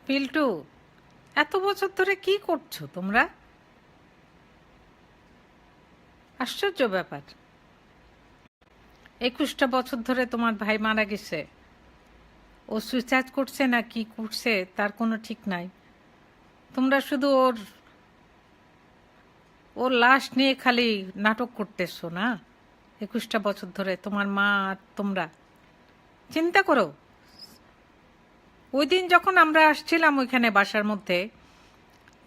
পিল্টু, এত বছর ধরে কি করছো তোমরা? আশ্চর্য ব্যাপার। 21টা বছর ধরে তোমার ভাই মারা গেছে। ও সুইসাইড করছে না কি করছে তার কোনো ঠিক নাই। তোমরা শুধু ওর ওর লাশ নিয়ে খালি নাটক করতেছো না? 21টা বছর ধরে তোমার মা আর তোমরা চিন্তা করো। ওই দিন যখন আমরা আসছিলাম ওইখানে বাসার মধ্যে,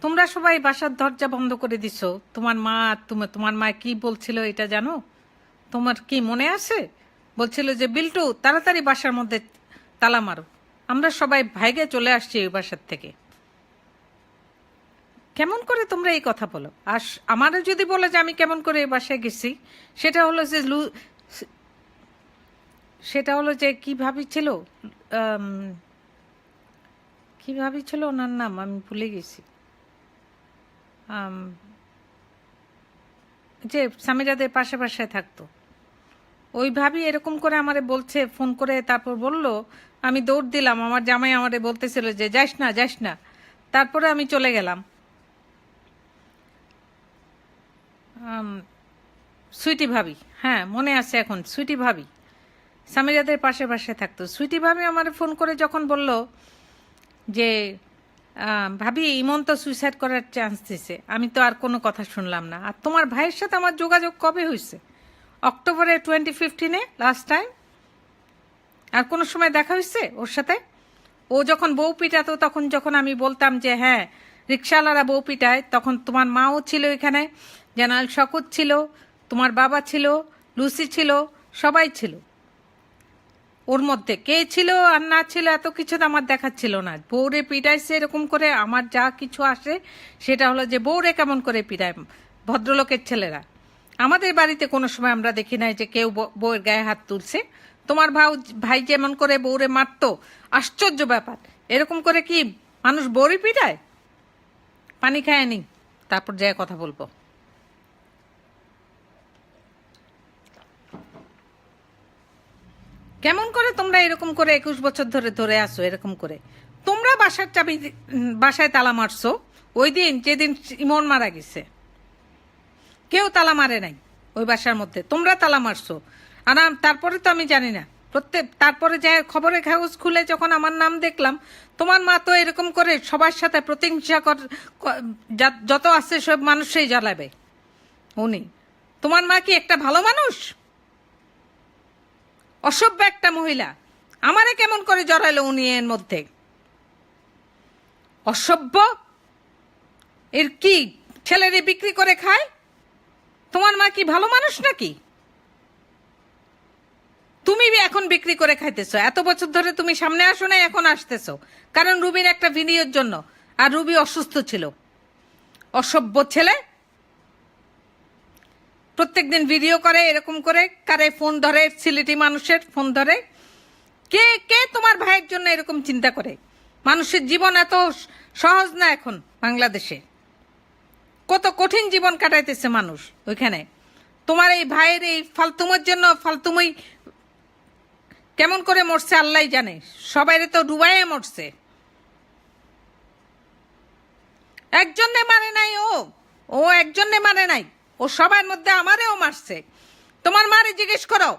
তোমরা সবাই বাসার দরজা বন্ধ করে দিছো। তোমার মা আর তোমার মা কি বলছিল এটা জানো? তোমার কি মনে আছে? বলছিল যে বিল্টু তাড়াতাড়ি বাসার মধ্যে তালা মারো। আমরা সবাই ভাইগে চলে আসছি ওই বাসার থেকে। কেমন করে তোমরা এই কথা বলো? আর আমারও যদি বলো যে আমি কেমন করে এই বাসায় গেছি, সেটা হলো যে কি ভাবিছিল, কি ভাবিছিল ওনার নাম আমি ভুলে গেছি। যে সামিরাদের পাশে পাশে থাকতো ওই ভাবি এরকম করে আমারে বলছে, ফোন করে তারপর বলল। আমি দৌড় দিলাম, আমার জামাই আমারে বলতেছিল যে যাস না যাস না। তারপরে আমি চলে গেলাম। সুইটি ভাবি, হ্যাঁ মনে আছে এখন, সুইটি ভাবি সামিরাদের পাশে পাশে থাকতো। সুইটি ভাবি আমার ফোন করে যখন বলল যে ভাবি ইমন তো সুইসাইড করার চান্স দিছে, আমি তো আর কোনো কথা শুনলাম না। আর তোমার ভাইয়ের সাথে আমার যোগাযোগ কবে হয়েছে? অক্টোবরে 2015 লাস্ট টাইম। আর কোনো সময় দেখা হয়েছে ওর সাথে? ও যখন বউ পিটাতো তখন যখন আমি বলতাম যে হ্যাঁ রিক্সাওয়ালারা বউ পিটায়, তখন তোমার মাও ছিল এখানে, জেনারেল শকত ছিল, তোমার বাবা ছিল, লুসি ছিল, সবাই ছিল। ওর মধ্যে কে ছিল আর না ছিল এত কিছু তো আমার দেখার ছিল না। বউরে পিটাইছে এরকম করে, আমার যা কিছু আসে সেটা হলো যে বউরে কেমন করে পিটায় ভদ্রলোকের ছেলেরা। আমাদের বাড়িতে কোনো সময় আমরা দেখি নাই যে কেউ বউয়ের গায়ে হাত তুলছে। তোমার ভাই যেমন করে বউরে মারতো, আশ্চর্য ব্যাপার। এরকম করে কি মানুষ বউরে পিটায়? পানি খায়নি, তারপর যায় কথা বলবো। কেমন করে তোমরা এরকম করে 21 বছর ধরে ধরে আসো এরকম করে? তোমরা বাসার চাবি বাসায় তালা মারছো ওই দিন যেদিন ইমন মারা গেছে। কেউ তালা মারে নাই ওই বাসার মধ্যে, তোমরা তালা মারছো। আর তারপরে তো আমি জানি না, তারপরে যে খবরের কাগজ খুলে যখন আমার নাম দেখলাম, তোমার মা তো এরকম করে সবার সাথে প্রতিহিংসা যত আছে সব মানুষই জ্বালাবে। উনি, তোমার মা কি একটা ভালো মানুষ? অসভ্য একটা মহিলা। আমারে কেমন করে জড়াইলো উনি এর মধ্যে? অসভ্য। এর কি ছেলেরে বিক্রি করে খায়? তোমার মা কি ভালো মানুষ নাকি? তুমি এখন বিক্রি করে খাইতেছো। এত বছর ধরে তুমি সামনে আসো না, এখন আসতেছো কারণ রুবির একটা ভিডিওর জন্য। আর রুবি অসুস্থ ছিল। অসভ্য ছেলে। প্রত্যেকদিন ভিডিও করে এরকম করে, কারে ফোন ধরে, সিলেটি মানুষের ফোন ধরে। কে কে তোমার ভাইয়ের জন্য এরকম চিন্তা করে? মানুষের জীবন এত সহজ না এখন বাংলাদেশে। কত কঠিন জীবন কাটাইতেছে মানুষ ওইখানে। তোমার এই ভাইয়ের এই ফালতুমের জন্য, ফালতুমই কেমন করে মরছে আল্লাহ জানে। সবাইরে তো ডুবাইয়ে মরছে। একজনে মারে নাই ও, ও একজনে মারে নাই, ও সবার মধ্যে আমারেও মারছে। তোমার মারে জিজ্ঞেস করো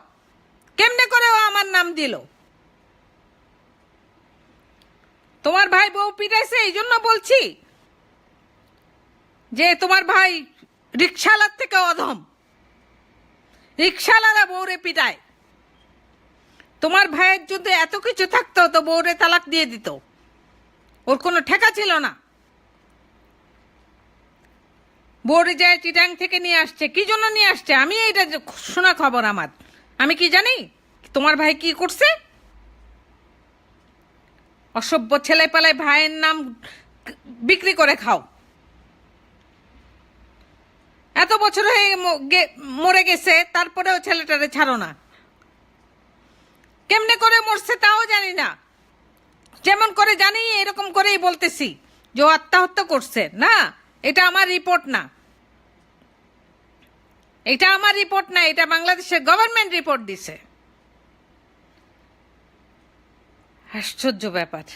কেমনে করে ও আমার নাম দিল। তোমার ভাই বউ পিটাইছে এই জন্য বলছি যে তোমার ভাই রিক্সাওয়ালার থেকে অধম। রিক্সাওয়ালারা বউরে পিটায়। তোমার ভাইয়ের যদি এত কিছু থাকতো তো বউরে তালাক দিয়ে দিত, ওর কোনো ঠেকা ছিল না। বউরে যায় চিটাং থেকে নিয়ে আসছে, কি জন্য নিয়ে আসছে আমি এইটা শোনা খবর আমার। আমি কি জানি তোমার ভাই কি করছে? অসভ্য ছেলে পালায় ভাইয়ের নাম বিক্রি করে খাও। এত বছর হয়ে মরে গেছে, তারপরেও ছেলেটারে ছাড়ো না। কেমনে করে মরছে তাও জানি না। যেমন করে জানি এরকম করেই বলতেছি যে ও আত্মহত্যা করছে না। এটা আমার রিপোর্ট না, এটা আমার রিপোর্ট না, এটা বাংলাদেশের গভর্নমেন্ট রিপোর্ট দিছে। আশ্চর্য ব্যাপার।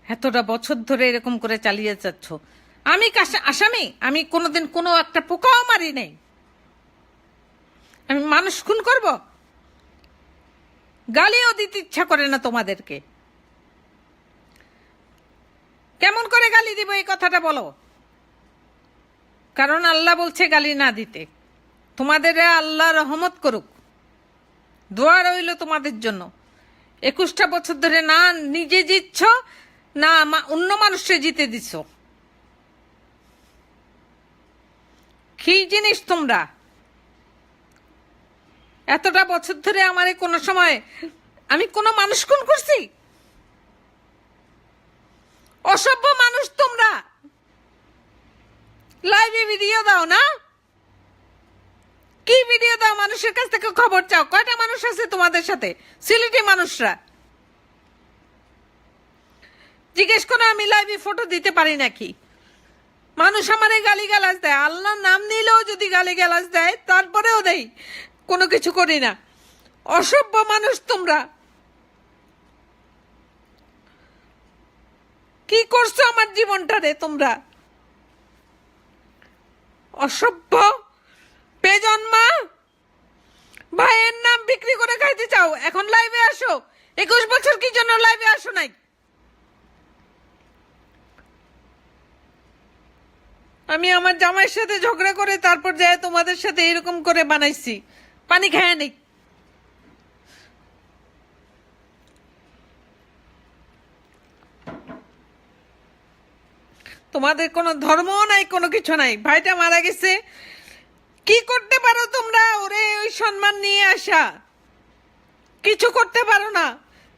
এতটা বছর ধরে এরকম করে চালিয়ে যাচ্ছ। আমি আসামি? আমি কোনোদিন কোনো একটা পোকাও মারি নাই। আমি মানুষ খুন করব? গালিও দিতে ইচ্ছা করে না তোমাদেরকে। কেমন করে গালি দিব এই কথাটা বলো। কারণ আল্লাহ বলছে গালি না দিতে। তোমাদের আল্লাহ রহমত করুক, দোয়া রইল তোমাদের জন্য। 21টা বছর ধরে না নিজে জিতছ, না অন্য মানুষকে জিতে দিছ। কি জিনিস তোমরা? এতটা বছর ধরে আমার কোনো সময় আমি কোনো মানুষ খুন করছি? অসভ্য মানুষ তোমরা। লাইভে ভিডিও দাও না? কি ভিডিও দাও? মানুষের কাছ থেকে খবর চাও। কয়টা মানুষ আছে তোমাদের সাথে? সিলেটি মানুষরা জিজ্ঞেস করো আমি লাইভে ফটো দিতে পারি নাকি? মানুষ আমারে গালিগালাজ দেয়, আল্লাহর নাম নিলেও যদি গালিগালাজ দেয় তারপরেও দেই, কোনো কিছু করি না। অসভ্য মানুষ তোমরা। কি করছো আমার জীবনটারে তোমরা? অসভ্য বেজন্মা। ভাইয়ের নাম বিক্রি করে খাইতে চাও, এখন লাইভে আসো। 21 বছর কি জন্য লাইভে আসো নাই? আমি আমার জামাইয়ের সাথে ঝগড়া করে তারপর যায় তোমাদের সাথে এরকম করে বানাইছি। পানি খায় নেই। তোমাদের কোনো ধর্মও নাই, কোনো কিছু নাই। ভাইটা মারা গেছে, কি করতে পারো তোমরা? ওরে ওই সম্মান নিয়ে আসা, কিছু করতে পারো না।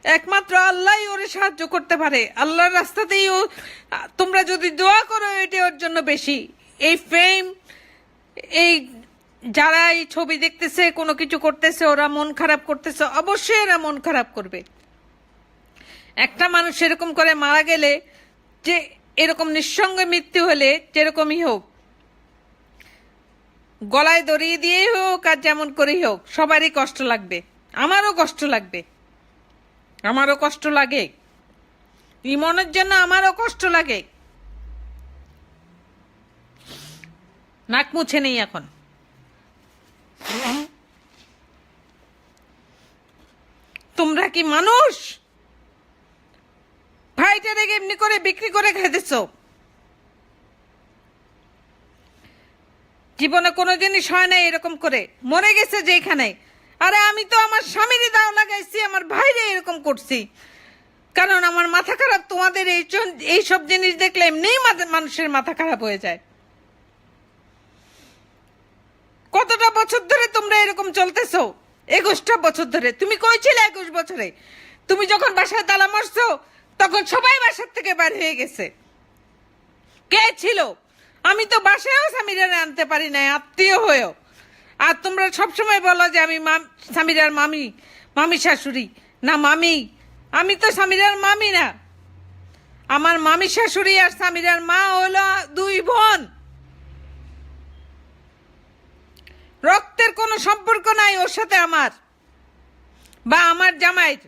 একমাত্র আল্লাহ ওরে সাহায্য করতে পারে। আল্লাহর রাস্তাতেই ও, তোমরা যদি দোয়া করো এটা ওর জন্য বেশি। এই ফেম, এই যারা এই ছবি দেখতেছে, কোনো কিছু করতেছে, ওরা মন খারাপ করতেছে, অবশ্যই এরা মন খারাপ করবে। একটা মানুষ এরকম করে মারা গেলে, যে এরকম নিঃসঙ্গে মৃত্যু হলে যেরকমই হোক, গলায় দড়িয়ে দিয়েই হোক আর যেমন করেই হোক, সবারই কষ্ট লাগবে। আমারও কষ্ট লাগবে, আমারও কষ্ট লাগে। ইমনের জন্য আমারও কষ্ট লাগে। নাক মুছে নেই এখন। তোমরা কি মানুষ? ভাইটারে এমনি করে বিক্রি করে খাইতেছ। জীবনে কোনো জিনিস হয় না এরকম করে। মরে গেছে যেখানে। আরে আমি তো আমার স্বামীরই দাও লাগাইছি, আমার ভাইরে এরকম করছি। কারণ আমার মাথা খারাপ। তোমাদের এইসব জিনিস দেখলে এমনিই মানুষের মাথা খারাপ হয়ে যায়। কতটা বছর ধরে তোমরা এরকম চলতেছো? 21টা বছর ধরে। তুমি কই ছিলে 21 বছরে? তুমি যখন বাসায় তালা মারছো তখন সবাই বাসার থেকে বের হয়ে গেছে। কে ছিল? আমি তো বাসায়ও সামিরার আনতে পারি না, আত্মীয় হয়েও। আর তোমরা সবসময় বলো যে আমি সামিরার মামি, মামি শাশুড়ি। না মামি, আমি তো সামিরার মামি না। আমার মামি শাশুড়ি আর সামিরার মা হলো 2 বোন। রক্তের কোনো সম্পর্ক নাই ওর সাথে আমার বা আমার জামাইয়ের।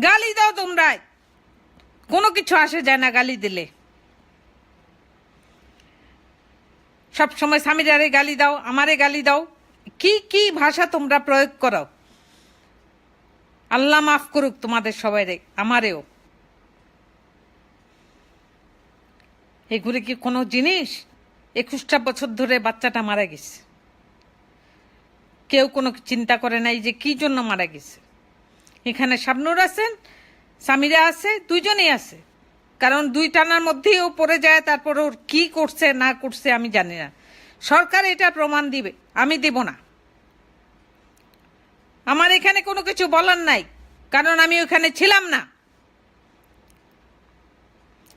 গালি দাও তোমরা, কোনো কিছু আসে যায় না গালি দিলে। সব সময় সামিরারে গালি দাও, আমারে গালি দাও। কি কি ভাষা তোমরা প্রয়োগ করো। আল্লাহ মাফ করুক তোমাদের সবাইরে, আমারেও। এগুলি কি কোনো জিনিস? 21টা বছর ধরে বাচ্চাটা মারা গেছে, কেউ কোনো চিন্তা করে নাই যে কি জন্য মারা গেছে। এখানে শাবনূর আছেন, সামিরা আছে, 2 জনেই আছে। কারণ 2 টানার মধ্যেই ও পড়ে যায়, তারপর ওর কি করছে না করছে আমি জানি না। সরকার এটা প্রমাণ দিবে, আমি দেব না। আমার এখানে কোনো কিছু বলার নাই, কারণ আমি ওখানে ছিলাম না।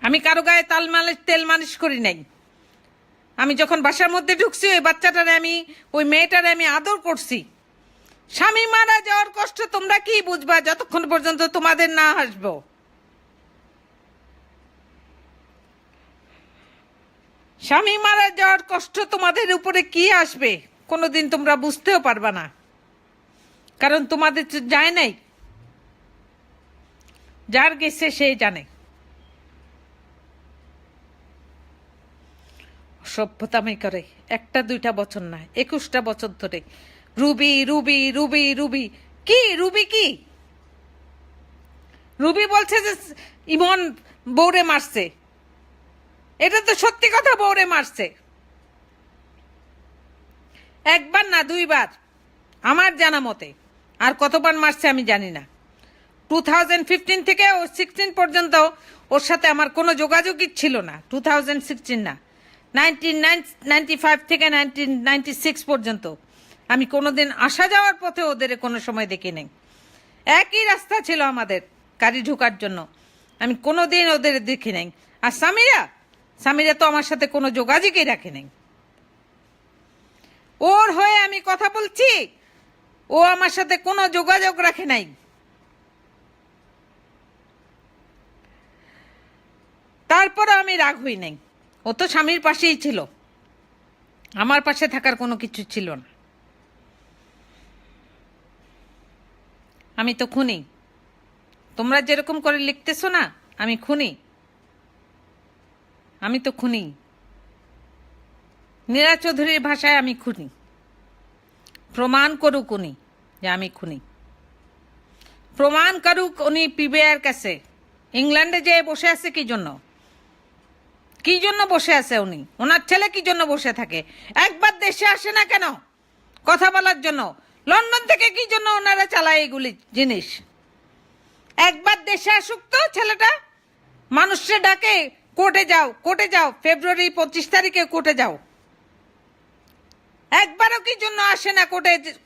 আমি কারো গায়ে তেল মালিশ করি নাই। আমি যখন বাসার মধ্যে ঢুকছি ওই বাচ্চাটারে আমি, ওই মেয়েটারে আমি আদর করছি। স্বামী মারা যাওয়ার কষ্ট তোমরা কি বুঝবা যতক্ষণ পর্যন্ত তোমাদের না আসবো। স্বামী মারা যাওয়ার কষ্ট তোমাদের উপরে কি আসবে কোনোদিন তোমরা বুঝতেও পারবা না, কারণ তোমাদের তো যায় নাই। যার গেছে সে জানে। সভ্যতামি করে, একটা দুইটা বছর না, 21টা বছর ধরে রুবি রুবি রুবি রুবি। কি রুবি? কি রুবি বলছে যে ইমন বউরে মারছে? এটা তো সত্যি কথা, বউরে মারছে। একবার না, দুইবার আমার জানা মতে। আর কতবার মারছে আমি জানি না। 2015 থেকে ও 16 পর্যন্ত ওর সাথে আমার কোনো যোগাযোগই ছিল না। 2016 না, 1995 থেকে 1996 পর্যন্ত আমি কোনোদিন আসা যাওয়ার পথে ওদের কোনো সময় দেখি নাই। একই রাস্তা ছিল আমাদের গাড়ি ঢোকার জন্য, আমি কোনোদিন ওদের দেখি নাই। আর সামিরা তো আমার সাথে কোনো যোগাযোগই রাখে নাই। ওর হয়ে আমি কথা বলছি, ও আমার সাথে কোনো যোগাযোগ রাখে নাই। তারপরে আমি রাগ হই নাই। ও তো স্বামীর পাশেই ছিল, আমার পাশে থাকার কোনো কিছু ছিল না। আমি তো খুনি। তোমরা যেরকম করে লিখতেছো না আমি খুনি, আমি তো খুনি। নীরা চৌধুরীর ভাষায় আমি খুনি। প্রমাণ করুক উনি যে আমি খুনি, প্রমাণ করুক উনি পিবিআইয়ের কাছে। ইংল্যান্ডে যেয়ে বসে আছে কি জন্য? কি জন্য বসে আছে উনি? ওনার ছেলে কি জন্য বসে থাকে? একবার দেশে আসে না কেন কথা বলার জন্য? লন্ডন থেকে কি জন্য ওনারা চালায় এগুলি জিনিস? একবার দেশে আসুক তো ছেলেটা, মানুষে ডাকে কোর্টে যাও, কোর্টে যাও, ফেব্রুয়ারি 25 তারিখে কোর্টে যাও। একবারও কি জন্য আসে না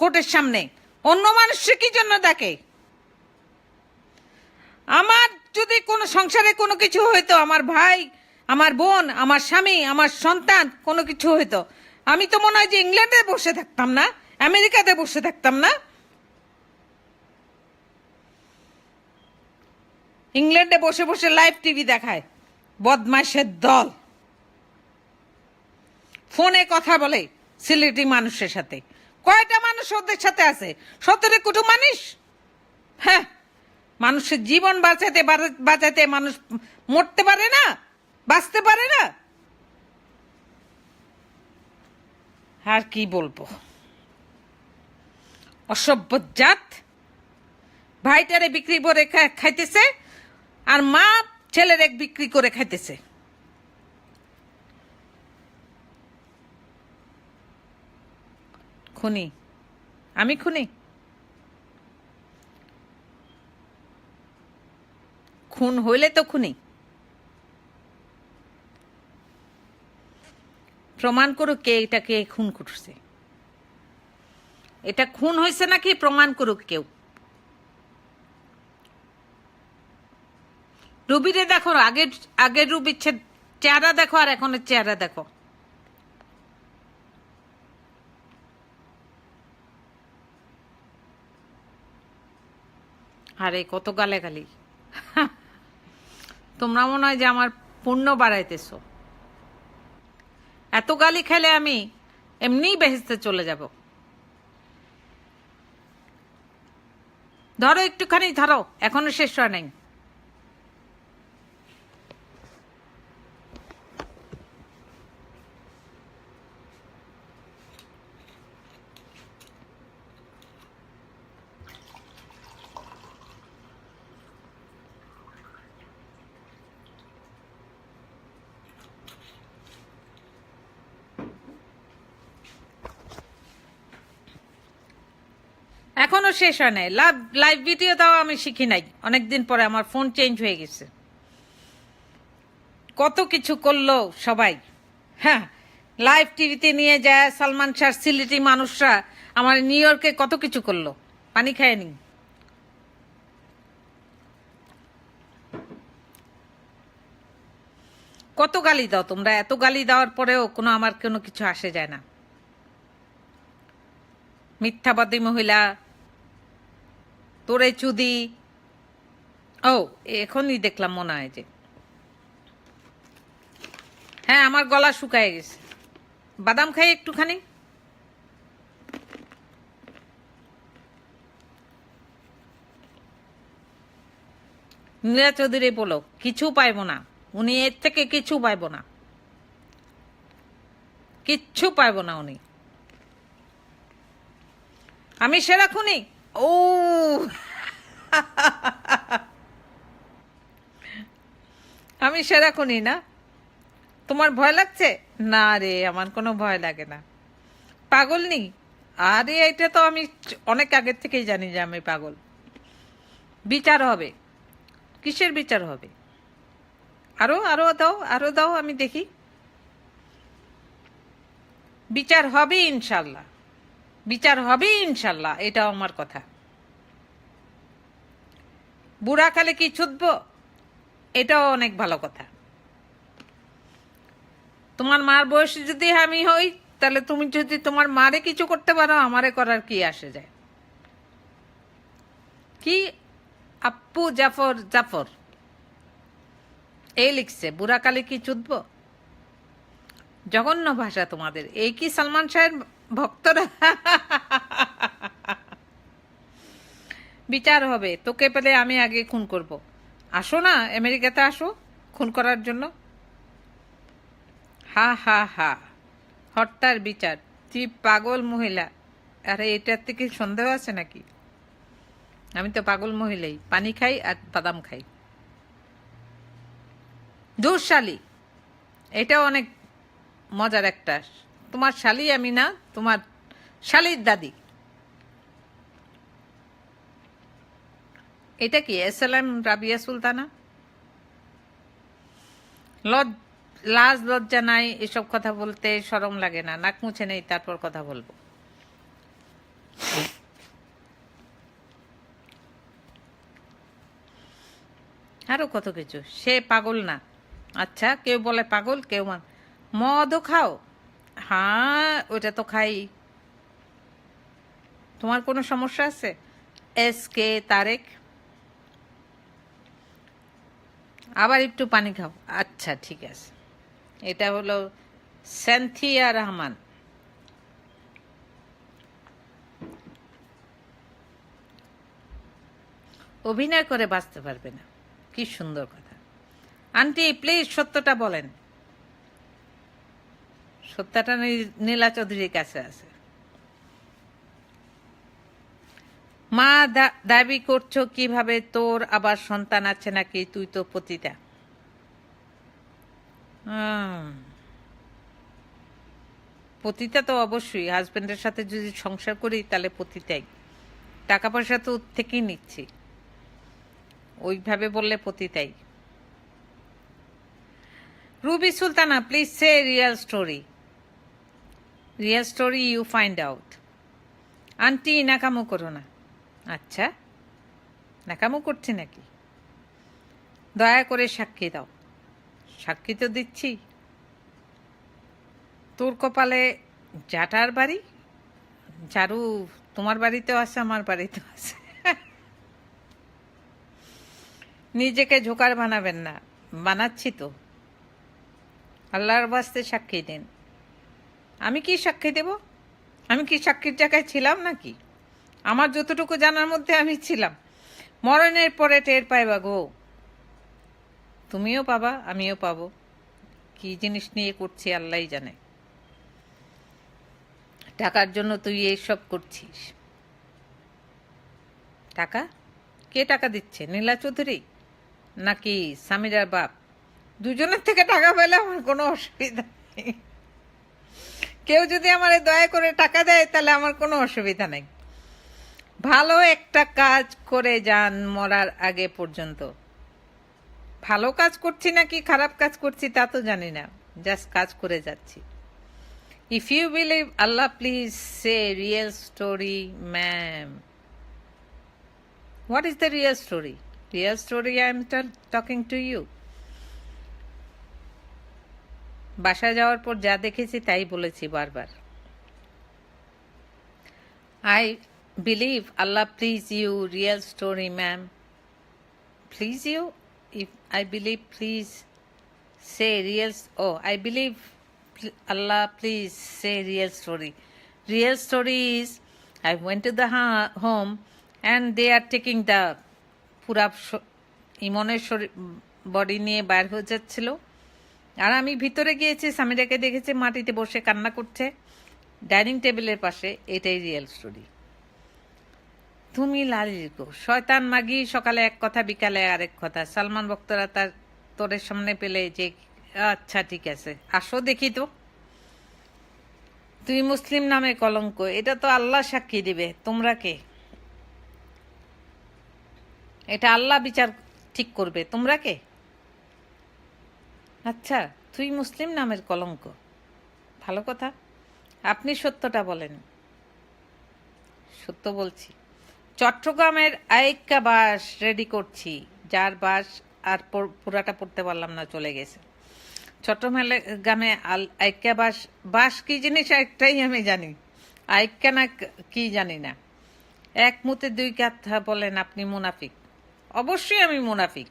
কোর্টের সামনে? অন্য মানুষে কি জন্য ডাকে? আমার যদি কোনো সংসারে কোনো কিছু হইতো, আমার ভাই, আমার বোন, আমার স্বামী, আমার সন্তান কোনো কিছু হইতো, আমি তো মনে হয় যে ইংল্যান্ডে বসে থাকতাম না, আমেরিকাতে বসে থাকতাম না। ইংল্যান্ডে বসে বসে লাইভ টিভি দেখায় বদমাইশের দল। ফোনে কথা বলে সিলেটি মানুষের সাথে। কয়টা মানুষ ওদের সাথে আছে? 17 কোটি মানুষ। হ্যাঁ, মানুষের জীবন বাঁচাতে মানুষ মরতে পারে না, বাঁচতে পারে না। আর কি বলবো, অসভ্য জাত। ভাইটারে বিক্রি করে খাইতেছে, আর মা ছেলের এক বিক্রি করে খাইতেছে। খুনি, আমি খুনি। খুন হইলে তো খুনি। প্রমাণ করুক কে এটাকে খুন করছে। এটা খুন হয়েছে নাকি প্রমাণ করুক কেউ। রুবিরে দেখো, আগের রুবির চেহারা দেখো আর এখনের চেহারা দেখো। আরে কত গালাগালি। তোমরা মনে হয় যে আমার পুণ্য বাড়াইতেছো। এত গালি খেলে আমি এমনিই বেহেস্তে চলে যাব। ধরো একটুখানি, ধরো, এখনো শেষ হয় নাই। এখনো শেষ হয় নাই। লাইভ ভিডিও দাও আমি শিখি নাই, অনেকদিন পরে আমার ফোন চেঞ্জ হয়ে গেছে। কত কিছু করলো সবাই। হ্যাঁ, লাইভ টিভিতে নিয়ে যায় সালমান শাহ, সিলেটি মানুষরা আমার নিউ ইয়র্কে কত কিছু করলো, পানি খায়নি। কত গালি দাও তোমরা, এত গালি দেওয়ার পরেও আমার কোনো কিছু আসে যায় না। মিথ্যাবাদী মহিলা, তোরে চুদি। ও, এখনই দেখলাম মনে হয় যে, হ্যাঁ আমার গলা শুকায় গেছে। বাদাম খাই একটুখানি। নীলা চৌধুরী বলো, কিছু পাইব না, উনি এর থেকে কিছু পাইব না, কিচ্ছু পাইব না উনি। আমি সেরা খুনি? ও আমি সেরা খুনি না? তোমার ভয় লাগছে? না রে, আমার কোনো ভয় লাগে না। পাগল নি? আরে এটা তো আমি অনেক আগের থেকেই জানি যে আমি পাগল। বিচার হবে। কিসের বিচার হবে? আরো আরো দাও, আরো দাও, আমি দেখি। বিচার হবে ইনশাল্লাহ, বিচার হবে ইনশাল্লাহ, এটাও আমার কথা। বুড়া কালে কি ছুটব, এটাও অনেক ভালো কথা। তোমার মার বয়সে যদি আমি হই, তাহলে তুমি যদি তোমার মারে কিছু করতে পারো, আমারে করার কি আসে যায়? কি আপু জাফর জাফর এই লিখছে, বুড়া কালে কি চুদব? জঘন্য ভাষা তোমাদের। এই কি সালমান শাহের ভক্তরা? বিচার হবে, তোকে পেলে আমি আগে খুন করব। আসো না, আমেরিকাতে আসো খুন করার জন্য। হা হা হা, হত্যার বিচার? তুই পাগল মহিলা। আরে এটার থেকে সন্দেহ আছে নাকি? আমি তো পাগল মহিলাই, পানি খাই আর বাদাম খাই। দূর শালি, এটাও অনেক মজার একটা। তোমার শালি আমি না, তোমার শালির দাদি। এটা কি এসএলএম রাবিয়া সুলতানা? লাজ লজ্জা নাই এসব কথা বলতে? শরম লাগে না? নাক মুছে নেই তারপর কথা বলবো? আরো কত কিছু। সে পাগল না? আচ্ছা, কেউ বলে পাগল, কেউ মদও খাও? হ্যাঁ, ওটা তো খাই। তোমার কোনো সমস্যা আছে? SK তারেক, আবার একটু পানি খাও। আচ্ছা ঠিক আছে। এটা হলো সান্থিয়া রহমান। অভিনয় করে বাঁচতে পারবে না? কি সুন্দর কথা। আন্টি প্লিজ সত্যটা বলেন। সত্যটা নীলা চৌধুরীর কাছে আছে। মা দাবি করছো কিভাবে? তোর আবার সন্তান আছে নাকি? তুই তো পতিতা। পতিতা তো অবশ্যই। হাজবেন্ডের সাথে যদি সংসার করি তাহলে পতিতাই। টাকা পয়সা তো ওর থেকেই নিচ্ছি, ওইভাবে বললে পতিতাই। Ruby Sultana please say real story. Real story you find out. Aunty নাকামো করো না। আচ্ছা, নাকামো করছে নাকি? দয়া করে সাক্ষী দাও। সাক্ষী তো দিচ্ছি। তোর কপালে জাটার বাড়ি, ঝাড়ু তোমার বাড়িতেও আছে, আমার বাড়িতেও আছে। নিজেকে জোকার বানাবেন না। বানাচ্ছি তো। আল্লাহর বাস্তে সাক্ষী দিন। আমি কি সাক্ষী দেব? আমি কি সাক্ষীর জায়গায় ছিলাম নাকি? আমার যতটুকু জানার মধ্যে আমি ছিলাম। মরণের পরে টের পাইবা গো। তুমিও পাবা, আমিও পাবো। কি জিনিস নিয়ে করছি আল্লাহই জানে। টাকার জন্য তুই এইসব করছিস। টাকা? কে টাকা দিচ্ছে? নীলা চৌধুরী নাকি সামিরার বাপ? দুজনের থেকে টাকা পেলে আমার কোনো অসুবিধা নেই। কেউ যদি আমার দয়া করে টাকা দেয় তাহলে আমার কোনো অসুবিধা নেই। ভালো একটা কাজ করে যান মরার আগে পর্যন্ত। ভালো কাজ করছি নাকি খারাপ কাজ করছি তা তো জানি না, জাস্ট কাজ করে যাচ্ছি। If you believe Allah please say real story ma'am. What is the real story? Real story I am talking to you. বাসায় যাওয়ার পর যা দেখেছি তাই বলেছি বারবার। I believe Allah please you real story ma'am. Please you? If I believe, please say real. Oh, I believe Allah, please say real story. Real story is I went to the home and they are taking the pura ইমনের body নিয়ে বাইর হয়ে যাচ্ছিল, আর আমি ভিতরে গিয়েছি, সামিরাকে দেখেছি মাটিতে বসে কান্না করছে ডাইনিং টেবিলের পাশে। এটাই রিয়েল স্টোরি। তুমি লালির গো শয়তান মাগি, সকালে এক কথা বিকালে আরেক কথা। সালমান ভক্তরা তার তোরের সামনে পেলে যে আচ্ছা ঠিক আছে আসো দেখি তো। তুই মুসলিম নামে কলঙ্ক, এটা তো আল্লাহ সাক্ষী দিবে, তোমরা কে? এটা আল্লাহ বিচার ঠিক করবে, তোমরা কে? আচ্ছা তুই মুসলিম নামের কলঙ্ক, ভালো কথা। আপনি সত্যটা বলেন। সত্য বলছি। চট্টগ্রামের আইক্কা বাস রেডি করছি, যার বাস আর পুরাটা পড়তে পারলাম না, চলে গেছে। চট্টগ্রামে আইক্কা বাস, বাস কি জিনিস একটাই আমি জানি, আইক্কা না কি জানি না। এক মুতে দুই কথা বলেন আপনি মুনাফিক। অবশ্যই আমি মুনাফিক।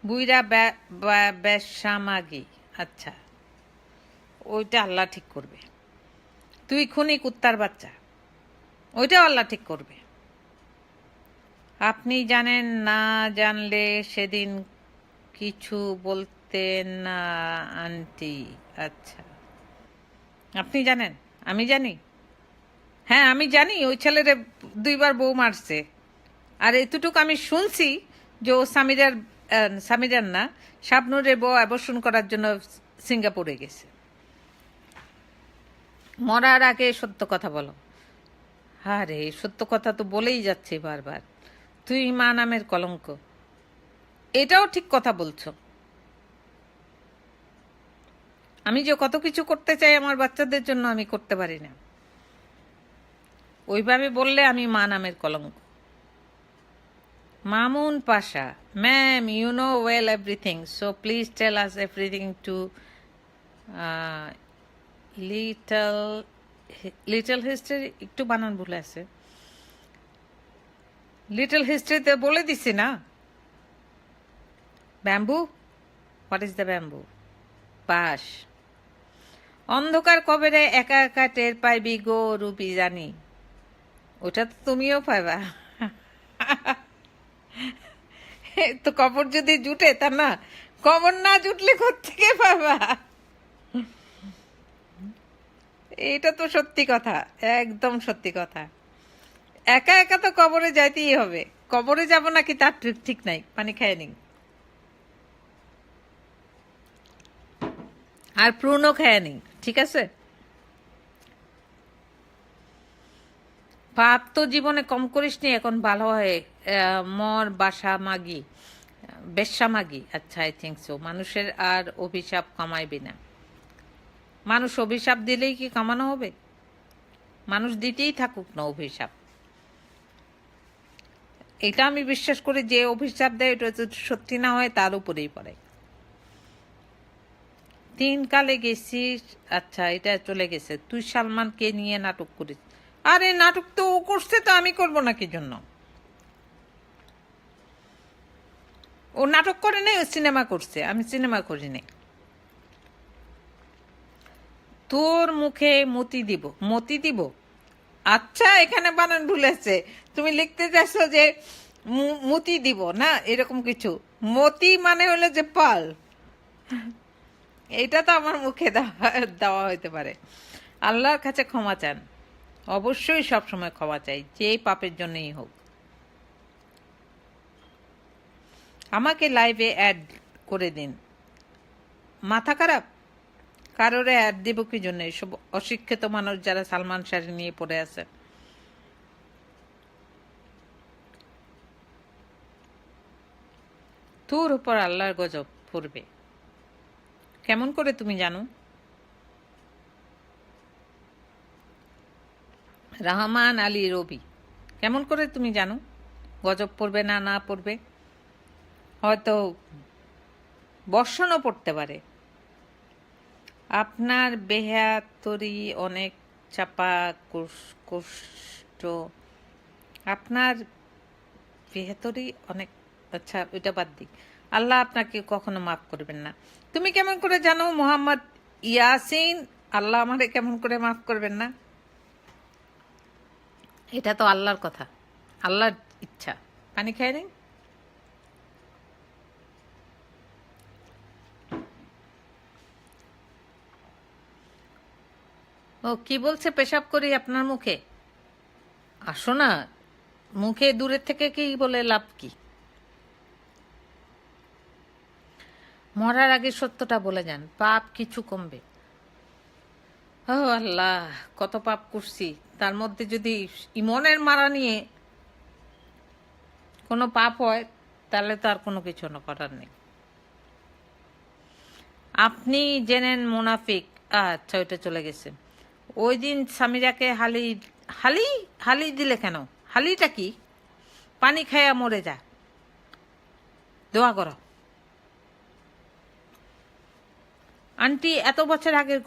বুইরা বেশামাগি, আচ্ছা ওইটা আল্লাহ ঠিক করবে। তুই খুনি কুত্তার বাচ্চা, ওইটাও আল্লাহ ঠিক করবে। আপনি জানেন না, জানলে সেদিন কিছু বলতেন না আন্টি। আচ্ছা আপনি জানেন, আমি জানি। হ্যাঁ আমি জানি ওই ছেলেরে 2বার বউ মারছে, আর এতটুকু আমি শুনছি যে ও সামিরার না শাবনুরের বউ অ্যাবর্শন করার জন্য সিঙ্গাপুরে গেছে। মরার আগে সত্য কথা বলো। আরে সত্য কথা তো বলেই যাচ্ছে বারবার। তুই মা নামের কলঙ্ক, এটাও ঠিক কথা বলছো। আমি যে কত কিছু করতে চাই আমার বাচ্চাদের জন্য, আমি করতে পারি না। ওইভাবে বললে আমি মা নামের কলঙ্ক। Mamun Pasha, ma'am you know well everything, so please tell us everything to little history. একটু বানান ভুলে আছে, লিটল হিস্ট্রিতে বলে দিছি না। Bamboo, what is the bamboo? বাঁশ। অন্ধকার কবেরে একা একা টের পাইবি গো রুবি জানি, ওটা তো তুমিও পাইবা। তো কবর যদি জুটে, তা না, কবর না জুটলে কোত্থেকে পাবা? এটা তো সত্যি কথা, একদম সত্যি কথা। একা একা তো কবরে যাইতেই হবে। কবরে যাব নাকি তার ঠিক নাই, পানি খায় নি। আর প্রুনও খায় নি, ঠিক আছে। পাপ তো জীবনে কম করিস নি, এখন ভালো হয় মর বাসা মাগি, বেশ্যা মাগি। আচ্ছা আই থিঙ্ক সো। মানুষের আর অভিশাপ কামাইবি না। মানুষ অভিশাপ দিলেই কি কামানো হবে? মানুষ দিতেই থাকুক না অভিশাপ। এটা আমি বিশ্বাস করি, যে অভিশাপ দেয় এটা যদি সত্যি না হয় তার উপরেই পড়ে। 3 কালে গেছিস, আচ্ছা এটা চলে গেছে। তুই সালমানকে নিয়ে নাটক করিস। আরে নাটক তো ও করছে, তো আমি করবো না কি জন্য? ও নাটক করে নাই, ও সিনেমা করছে, আমি সিনেমা করি নাই। তোর মুখে মতি দিব, মতি দিব। আচ্ছা এখানে বানান ভুলেছে, তুমি লিখতে চাইছো যে মতি দিব না, এরকম কিছু। মতি মানে হলো যে পাল, এটা তো আমার মুখে দেওয়া হইতে পারে। আল্লাহর কাছে ক্ষমা চান, অবশ্যই সবসময় ক্ষমা চাই, যে পাপের জন্যই হোক। আমাকে লাইভে অ্যাড করে দিন। মাথা খারাপ? কারোরে অ্যাড দিব কি জন্য? এসব অশিক্ষিত মানুষ যারা সালমান শাড়ি নিয়ে পড়ে আছে। তোর উপর আল্লাহর গজব পড়বে। কেমন করে তুমি জানো? রহমান আলী রবি, কেমন করে তুমি জানো গজব পড়বে না না পড়বে? হয়তো বর্ষণও পড়তে পারে। আপনার বেহাতরি অনেক চাপা কষ্ট। আপনার বেহাতরি অনেক, আচ্ছা ওইটা বাদ দিই। আল্লাহ আপনাকে কখনো মাফ করবেন না। তুমি কেমন করে জানো মোহাম্মদ ইয়াসিন আল্লাহ আমারে কেমন করে মাফ করবেন না? এটা তো আল্লাহর কথা, আল্লাহর ইচ্ছা। পানি খায় নেই। ও কি বলছে পেশাব করি আপনার মুখে? আসো না, মুখে দূরের থেকে কি বলে লাভ কি? মরার আগে সত্যটা বলে যান, পাপ কিছু কমবে। ও আল্লাহ, কত পাপ করছি, তার মধ্যে যদি ইমনের মারা নিয়ে কোনো পাপ হয় তাহলে তো আর কোনো কিছু না করার নেই। আপনি জেনেন মুনাফিক। আচ্ছা, ওইটা চলে গেছে। ওই দিন সামিরাকে হালি হালি হালি দিলে কেন? হালিটা কি? পানি খাইয়া মরে যা, দোয়া করো। আন্টি, এত বছর আগের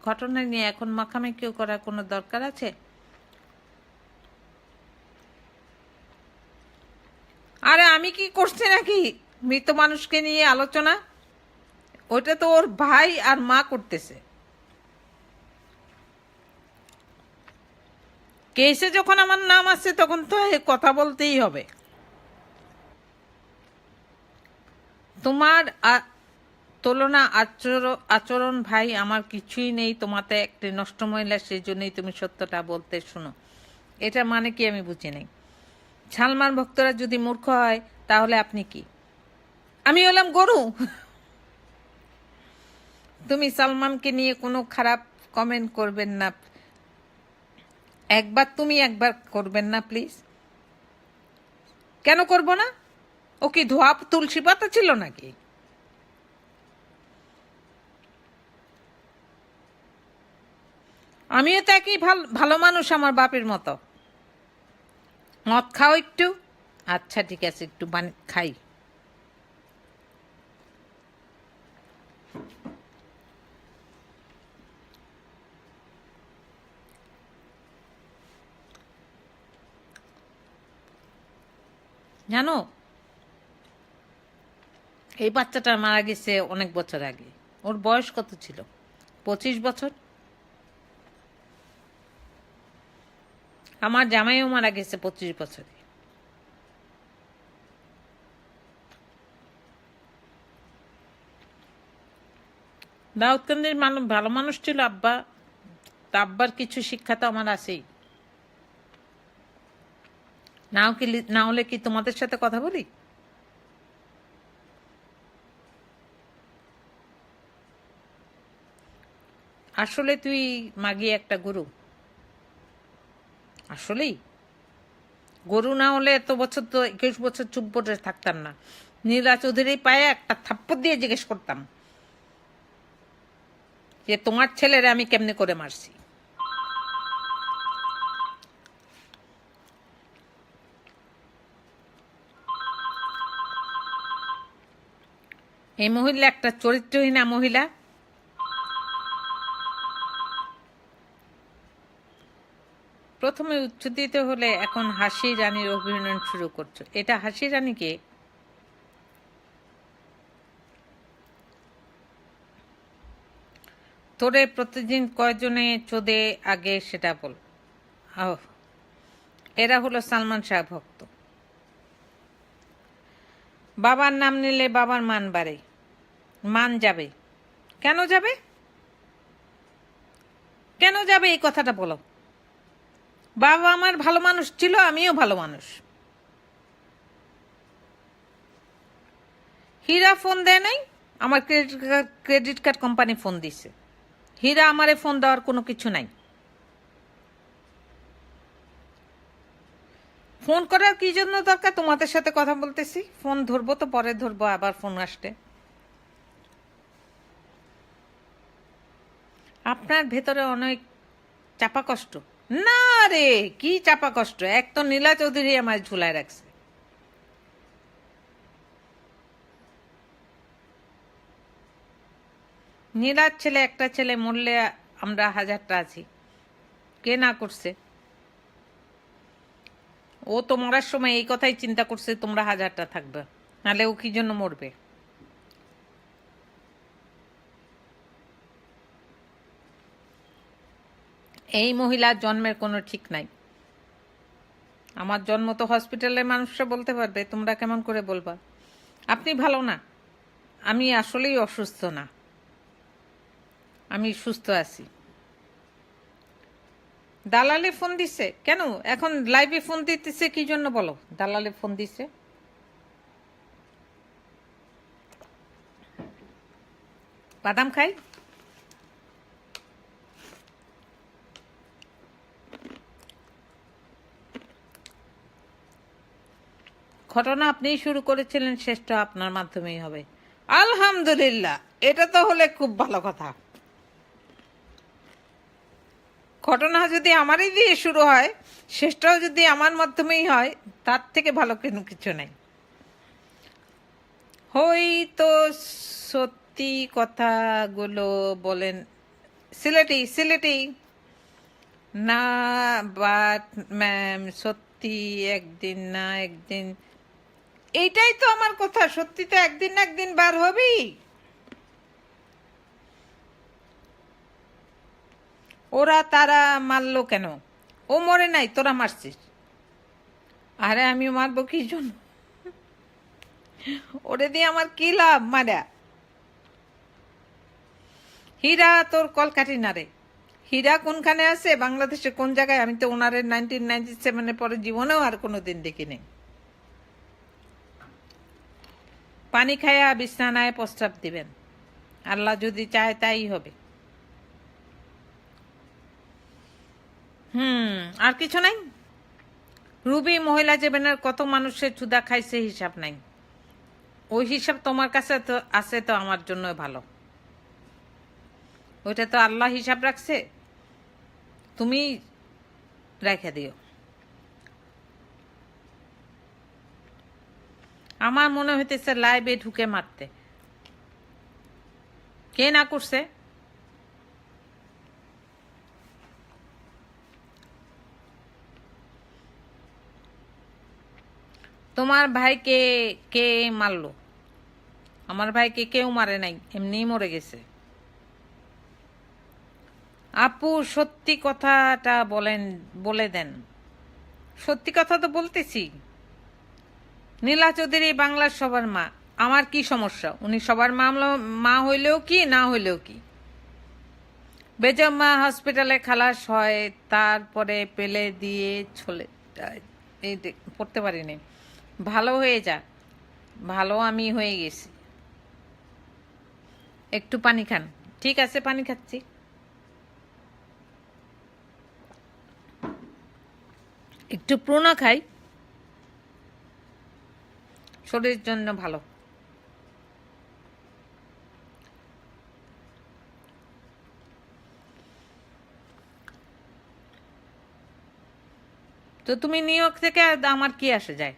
ঘটনা নিয়ে এখন মাখামাখি করার কোনো দরকার আছে? আরে আমি কি করছি নাকি মৃত মানুষকে নিয়ে আলোচনা? ওইটা তো ওর ভাই আর মা করতেছে। কেসে যখন আমার নাম আছে তখন তো কথা বলতেই হবে। তোমার তুলনা আচরণ ভাই আমার কিছুই নেই, তোমাতে একটি নষ্ট মহিলা, সেই জন্যই তুমি সত্যটা বলতে শুনো। এটা মানে কি আমি বুঝি নাই। সালমান ভক্তরা যদি মূর্খ হয় তাহলে আপনি কি? আমি হলাম গরু? তুমি সালমানকে নিয়ে কোনো খারাপ কমেন্ট করবেন না, একবার করবেন না প্লিজ। কেন করব না? ও কি ধোয়া তুলসী পাতা ছিল নাকি? আমিও তো একই ভালো মানুষ, আমার বাপের মতো। মদ খাও একটু? আচ্ছা ঠিক আছে, একটু খাই। জানো, এই বাচ্চাটা মারা গেছে অনেক বছর আগে। ওর বয়স কত ছিল? 25 বছর। আমার জামাইও মারা গেছে 25 বছরে। দাউদকান্দির ভালো মানুষ ছিল আব্বা। তা আব্বার কিছু শিক্ষা তো আমার আছেই। না হলে কি তোমাদের সাথে কথা বলি? আসলে তুই মাগি একটা গরু। আসলেই গরু না হলে এত বছর তো 21 বছর চুপ করে থাকতাম না। নীলা চৌধুরী পায়ে একটা থাপ্পড় দিয়ে জিজ্ঞেস করতাম যে তোমার ছেলেরা আমি কেমনে করে মারছি। এই মহিলা একটা চরিত্রহীনা মহিলা। প্রথমে উচ্চ দিতে হলে এখন হাসি রানীর অভিনয় শুরু করছো। এটা হাসি রানীকে? তোরে প্রতিদিন কয়জনে চোদে আগে সেটা বল। এরা হলো সালমান শাহ ভক্ত। বাবার নাম নিলে বাবার মান বাড়ে, মান যাবে। কেন যাবে? কেন যাবে এই কথাটা বলো। বাবা আমার ভালো মানুষ ছিল, আমিও ভালো মানুষ। হীরা ফোন দেয় নাই? আমার ক্রেডিট কার্ড কোম্পানি ফোন দিছে। হীরা আমারে ফোন দেওয়ার কোনো কিছু নাই। ফোন করার কি জন্য দরকার? তোমাদের সাথে কথা বলতেছি, ফোন ধরবো তো পরে ধরবো, আবার ফোন আসতে। আপনার ভেতরে অনেক চাপা কষ্ট। না রে, কি চাপা কষ্ট? এক তো নীলা চৌধুরী আমার ঝুলায় রাখছে। নীলার ছেলে, একটা ছেলে মরলে আমরা হাজারটা আছি। কে না করছে? ও তো মরার সময় এই কথাই চিন্তা করছে তোমরা হাজারটা থাকবে, নাহলে ও কি জন্য মরবে? এই মহিলার জন্মের কোনো ঠিক নাই। আমার জন্ম তো হসপিটালের মানুষরা বলতে পারবে, তোমরা কেমন করে বলবা? আপনি ভালো না, আমি আসলেই অসুস্থ না, আমি সুস্থ আছি। দালালে ফোন দিছে কেন? এখন লাইভে ফোন দিতেছে কি জন্য বলো? দালালে ফোন দিছে। বাদাম খাই। ঘটনা আপনিই শুরু করেছিলেন, শেষটা আপনার মাধ্যমেই হবে। আলহামদুলিল্লাহ, এটা তো হলে খুব ভালো কথা। ঘটনা যদি আমারই দিয়ে শুরু হয়, শেষটাও যদি আমার মাধ্যমেই হয়, তার থেকে ভালো কিছু নেই। হয়তো সত্যি কথাগুলো বলেন। সিলেটি সিলেটি না, বাট ম্যাম সত্যি একদিন না একদিন, এইটাই তো আমার কথা। সত্যি তো একদিন না একদিন বার হবেই। ওরা তারা মারলো কেন? ও মরে নাই, তোরা মারছিস। আরে আমি মারবো কি জন্য? ওরে দিয়ে আমার কি লাভ মারা? হীরা তোর কলকাঠি না রে। হীরা কোনখানে আছে বাংলাদেশে, কোন জায়গায়? আমি তো ওনারে 1997 পরে জীবনেও আর কোনোদিন দেখিনি। পানি খায়া বিছানায় প্রস্তাব দিবেন, আল্লাহ যদি চায় তাই হবে। আর কিছু নাই। রুবি মহিলা জীবনের কত মানুষের চুদা খাইছে হিসাব নাই। ওই হিসাব তোমার কাছে তো আছে, তো আমার জন্য ভালো। ওইটা তো আল্লাহ হিসাব রাখছে, তুমি রেখে দিও। আমার মনে হইতেছে লাইভে ঢুকে মারতে। কে না করছে? তোমার ভাইকে কে মারলো? আমার ভাইকে কেউ মারে নাই, এমনিই মরে গেছে। আপু সত্যি কথাটা বলে দেন। সত্যি কথা তো বলতেছি। নীলা চৌধুরী বাংলার সবার মা। আমার কি সমস্যা? উনি সবার মা হইলেও কি, না হইলেও কি। বেজম্মা হসপিটালে খালাস হয়, তারপরে পেলে দিয়ে চলে এই পড়তে পারিনি। ভালো হয়ে যা। ভালো আমি হয়ে গেছি। একটু পানি খান। ঠিক আছে, পানি খাচ্ছি। একটু প্রোনা খাই, শরীরের জন্য ভালো। তো তুমি নিউ ইয়র্ক থেকে, আমার কি আসে যায়?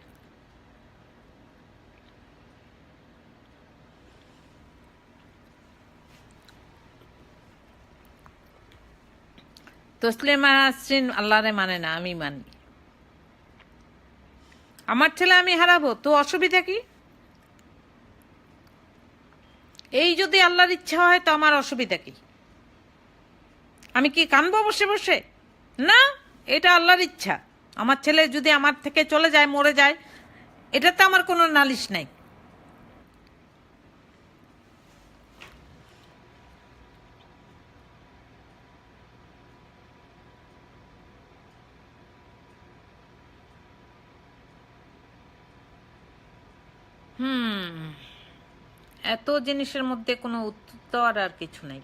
তসলিমা নাসরিন আল্লাহরে মানে না, আমি মানি। আমার ছেলে আমি হারাবো তো অসুবিধা কি? এই যদি আল্লাহর ইচ্ছা হয় তো আমার অসুবিধা কি? আমি কি কানবো বসে বসে? না, এটা আল্লাহর ইচ্ছা। আমার ছেলে যদি আমার থেকে চলে যায়, মরে যায়, এটাতে আমার কোনো নালিশ নাই। এত জিনিসের মধ্যে কোনো উত্তর আর কিছু নাই।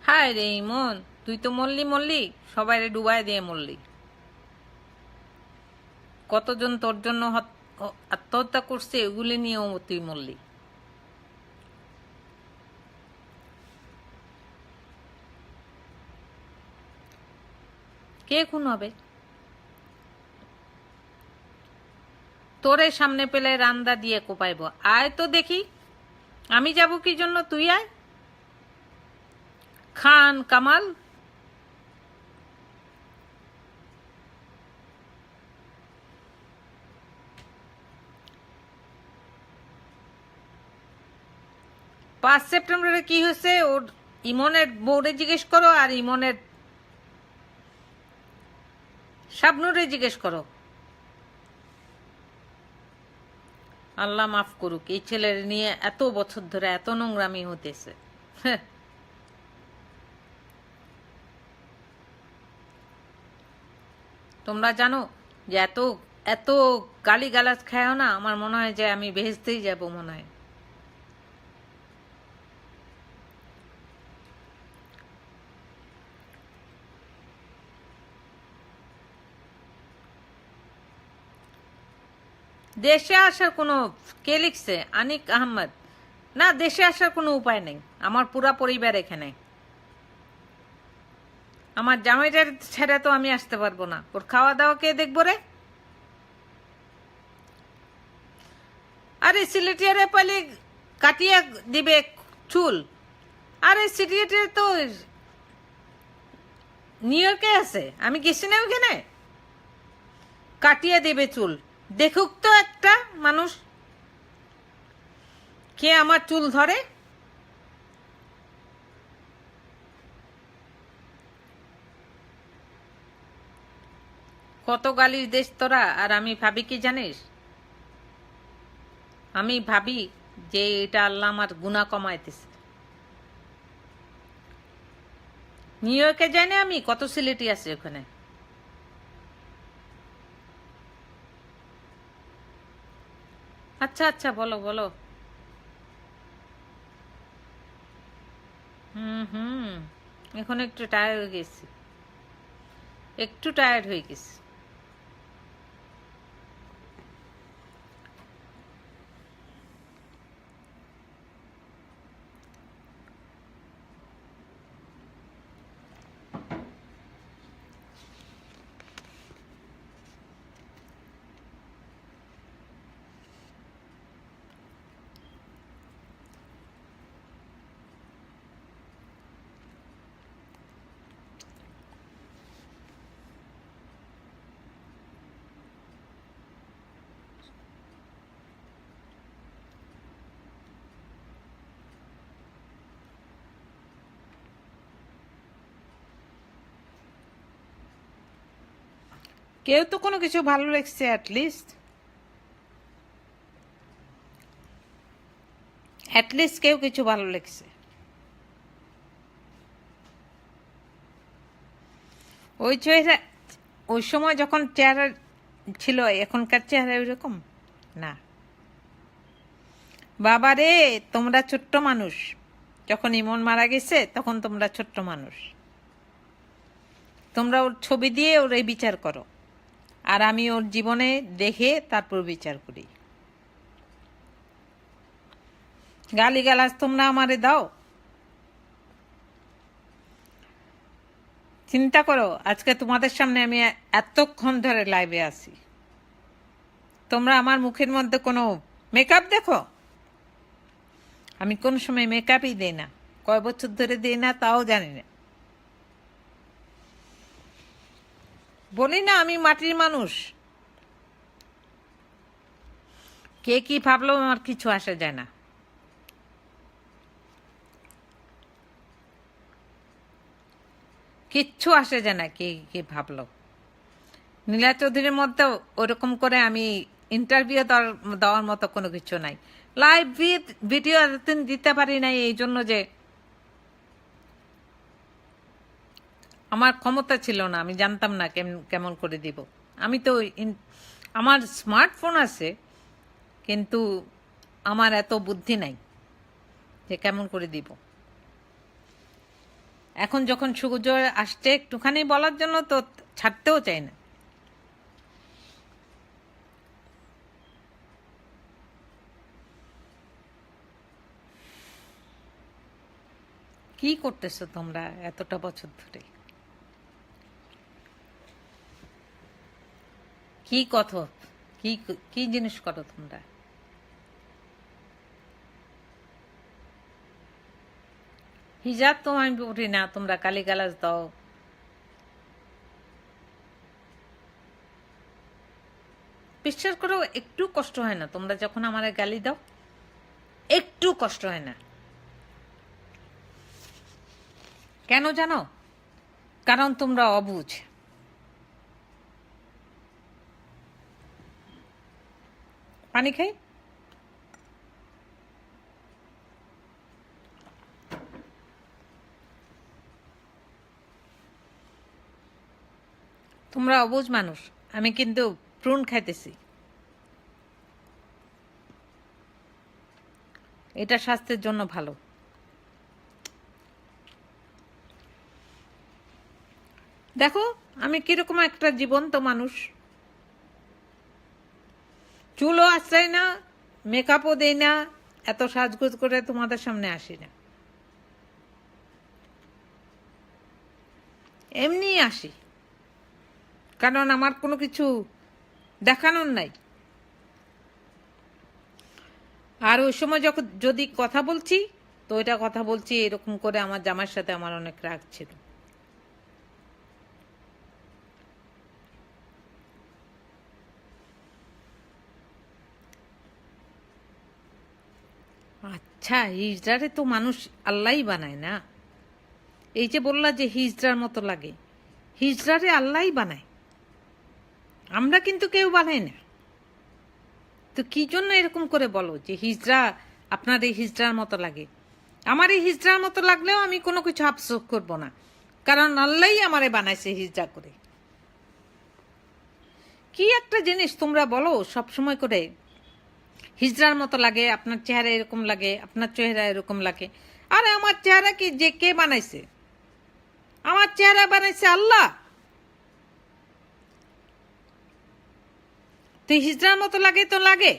হায় রে ইমন, তুই তো মরলি, সবাই ডুবাই দিয়ে মরলি। কতজন তোর জন্য আত্মহত্যা করছে, এগুলি নিয়েও তুই মরলি। কে খুন হবে? তোরে সামনে পেলে রান্দা দিয়ে কোপাইব। আয় তো দেখি। আমি যাব কি জন্য? তুই আয়। খান কামাল। পাঁচ সেপ্টেম্বরে কি হয়েছে ওর? ইমনের বউরে জিজ্ঞেস করো, আর ইমনের শাবনুরে জিজ্ঞেস করো। আল্লাহ মাফ করুক, এই ছেলের নিয়ে এত বছর ধরে এত নোংরামি হতেছে। হ্যাঁ, তোমরা জানো যে এত এত গালি গালাজ খায়ও না, আমার মনে হয় যে আমি বেহেশতেই যাব মনে হয়। দেশে আসার কোনো, কে লিখছে? আনিক আহমদ। না, দেশে আসার কোনো উপায় নেই, আমার পুরা পরিবার এখানে। আমার জামাইটার ছেড়ে তো আমি আসতে পারবো না, ওর খাওয়া দাওয়া কে দেখবো রে? আরে সিলেটিয়ারে পালি কাটিয়ে দিবে চুল। আরে সিলেটিয়ারে তো নিউ ইয়র্কে আছে, আমি গেছি না ওখানে, কাটিয়ে দেবে চুল। দেখুক তো একটা মানুষ কে আমার চুল ধরে। কত গালির দেশ তোরা। আর আমি ভাবি কি জানিস, আমি ভাবি যে এটা আল্লাহ আমার গুনাহ কমাইতেছে। নিউ ইয়র্কে যাই না আমি, কত সিলেটি আছে ওখানে। আচ্ছা আচ্ছা, বলো বলো। হুম, এখন একটু টায়ার্ড হয়ে গেছি, একটু টায়ার্ড হয়ে গেছি। কেউ তো কোনো কিছু ভালো লেগছে, অ্যাটলিস্ট কেউ কিছু ভালো লেগছে। ওই চেহারা, ওই সময় যখন চেহারা ছিল, এখনকার চেহারা ওইরকম না। বাবারে, তোমরা ছোট্ট মানুষ, যখন ইমন মারা গেছে তখন তোমরা ছোট্ট মানুষ, তোমরা ওর ছবি দিয়ে ওর এই বিচার করো, আর আমি ওর জীবনে দেখে তারপর বিচার করি। গালিগালাজ তোমরা আমারে দাও। চিন্তা করো, আজকে তোমাদের সামনে আমি এতক্ষণ ধরে লাইভে আছি, তোমরা আমার মুখের মধ্যে কোনো মেকআপ দেখো? আমি কোন সময় মেকআপই দিই না, কয় বছর ধরে দিই না তাও জানি না। বলি না আমি মাটির মানুষ, কে কি ভাবলো আমার কিছু আসে যায় না। কিচ্ছু আসে যায় না কে কি ভাবলো। নীলা চৌধুরীর মধ্যেও ওরকম করে আমি ইন্টারভিউ দেওয়ার মতো কোনো কিছু নাই। লাইভ ভিডিও এতদিন দিতে পারি নাই এই জন্য যে আমার ক্ষমতা ছিল না, আমি জানতাম না কেমন করে দিব। আমি তো আমার স্মার্টফোন আছে, কিন্তু আমার এত বুদ্ধি নাই যে কেমন করে দিব। এখন যখন সুযোগ আসছে একটুখানি বলার জন্য, তো ছাড়তেও চাই না। কি করতেছো তোমরা এতটা বছর ধরে? কি কথা, কি কি জিনিস করো তোমরা? হিজাব তো আমি পড়ি না, তোমরা গালিগালাজ দাও। বিশ্বাস করো, একটু কষ্ট হয় না তোমরা যখন আমার গালি দাও? একটু কষ্ট হয় না। কেন জানো? কারণ তোমরা অবুঝ। পানি খাই? তোমরা অবুঝ মানুষ, আমি কিন্তু প্রুন খাইতেছি। এটা স্বাস্থ্যের জন্য ভালো। দেখো আমি কিরকম একটা জীবন্ত মানুষ, চুলও আশ্রয় না, মেকআপও দেই না, এত সাজগোজ করে তোমাদের সামনে আসি না, এমনি আসি, কারণ আমার কোনো কিছু দেখানোর নাই। আর ওই সময় যখন যদি কথা বলছি, তো ওইটা কথা বলছি এরকম করে আমার জামাইয়ের সাথে আমার অনেক রাগ ছিল। আচ্ছা, হিজড়ারে তো মানুষ আল্লাহই বানায় না। এই যে বললা যে হিজড়ার মতো লাগে, হিজড়ারে আল্লাহই বানায়, আমরা কিন্তু কেউ বানাই না। তো কি জন্য এরকম করে বলো যে হিজড়া আপনার এই হিজড়ার মতো লাগে? আমার এই হিজড়ার মতো লাগলেও আমি কোনো কিছু আফসোস করব না, কারণ আল্লাহই আমারে বানাইছে হিজড়া করে। কি একটা জিনিস তোমরা বলো সব সময় করে, হিজড়ার মতো লাগে, আপনার চেহারা এরকম লাগে, আপনার চেহারা এরকম লাগে। আরে আমার চেহারা কি যে কে বানাইছে? আমার চেহারা বানাইছে আল্লাহ। তো হিজড়ার মতো লাগে তো লাগে,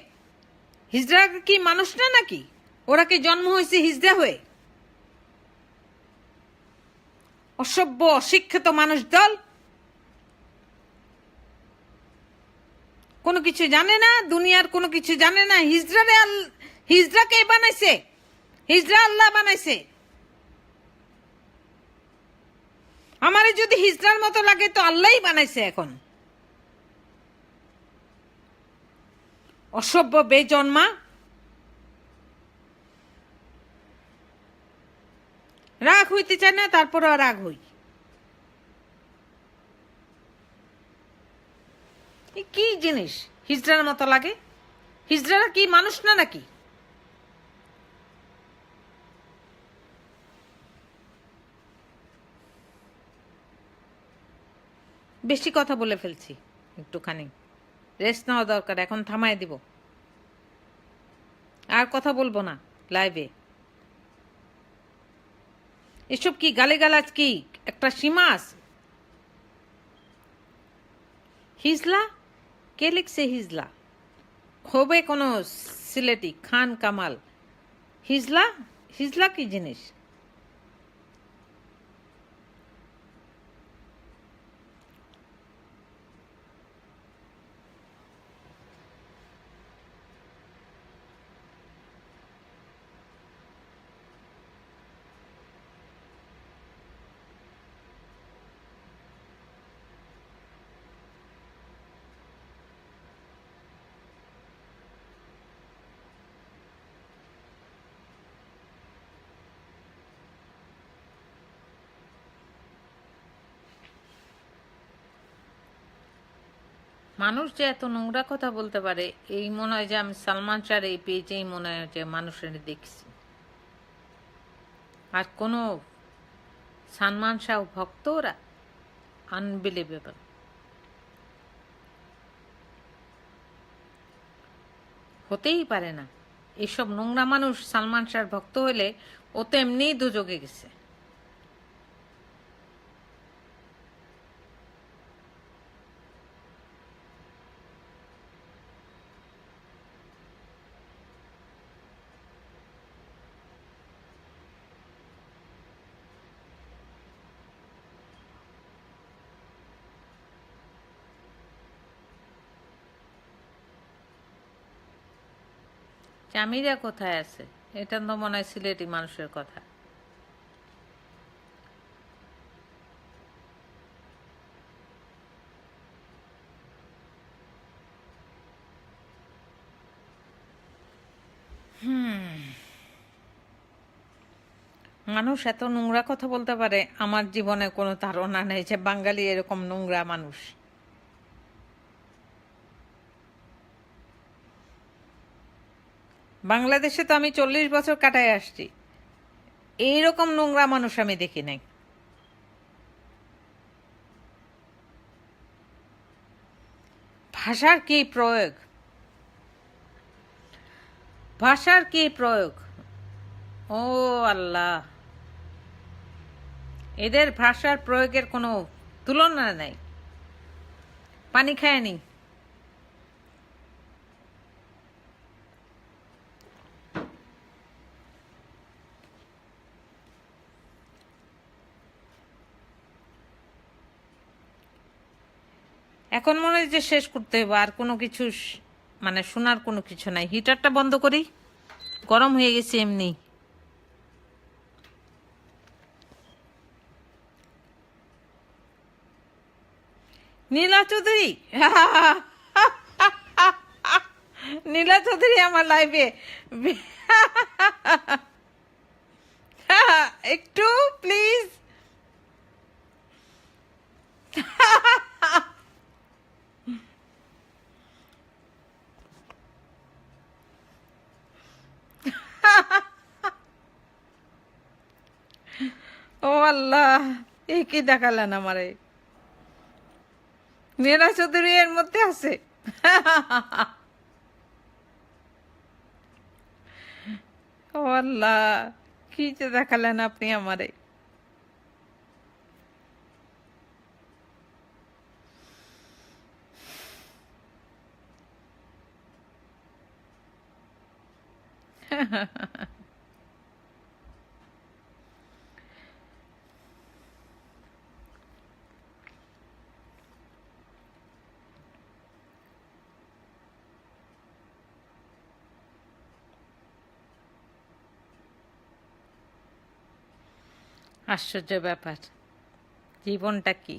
হিজড়া কি মানুষ না নাকি? ওরা কি জন্ম হয়েছে হিজড়া হয়ে? অসভ্য অশিক্ষিত মানুষ দল, কোনো কিছু জানে না, দুনিয়ার কোনো কিছু জানে না। হিজড়া কে বানাইছে? হিজড়া আল্লাহ বানাইছে। আমারে যদি হিজড়ার মতো লাগে তো আল্লাহই বানাইছে। এখন অসভ্য বেজন্মা, রাগ হইতে চায় না, তারপরে রাগ হই। কি জিনিস হিজড়ার মতো লাগে? হিজড়ারা কি মানুষ না নাকি? বেশি কথা বলে ফেলছি, একটুখানি রেস্ট নেওয়া দরকার, এখন থামায় দিব, আর কথা বলবো না লাইভে। এসব কি গালিগালাজ, কি একটা সীমা আছে? হিজলা কে লিখছে? হিজলা হবে কোনো সিলেটি খান কামাল? হিজলা, হিজলা কি জিনিস? মানুষ যে এত নোংরা কথা বলতে পারে, এই মনে হয় যে আমি সালমান শাহর এই পেজেই মনে হয় যে মানুষের দেখছি। আর কোনো সালমান শাহ ভক্ত ওরা, আনবিলিভেবল। হতেই পারে না। এসব নোংরা মানুষ সালমান শাহর ভক্ত হইলে ও তো এমনিই দুযোগে গেছে। চামিরা কোথায় আছে? এটা তো মনে হয় সিলেটি মানুষের কথা। মানুষ এত নোংরা কথা বলতে পারে, আমার জীবনে কোনো ধারণা নেই যে বাঙালি এরকম নোংরা মানুষ। বাংলাদেশে তো আমি 40 বছর কাটায় আসছি, এইরকম নোংরা মানুষ আমি দেখি নাই। ভাষার কি প্রয়োগ, ভাষার কি প্রয়োগ! ও আল্লাহ, এদের ভাষার প্রয়োগের কোনো তুলনা নাই। পানি খায়নি। এখন মনে হয় যে শেষ করতে হবে, আর কোনো কিছু মানে শোনার কোনো কিছু নাই। হিটারটা বন্ধ করি, গরম হয়ে গেছে এমনি। নীলা চৌধুরী, নীলা চৌধুরী আমার লাইভে একটু প্লিজ। ও আল্লাহ, এই কি দেখালেন আমারে! নীলা চৌধুরী এর মধ্যে আছে। ও আল্লাহ, কি যে দেখালেন আপনি আমারে! আশ্চর্য ব্যাপার, জীবনটা কি!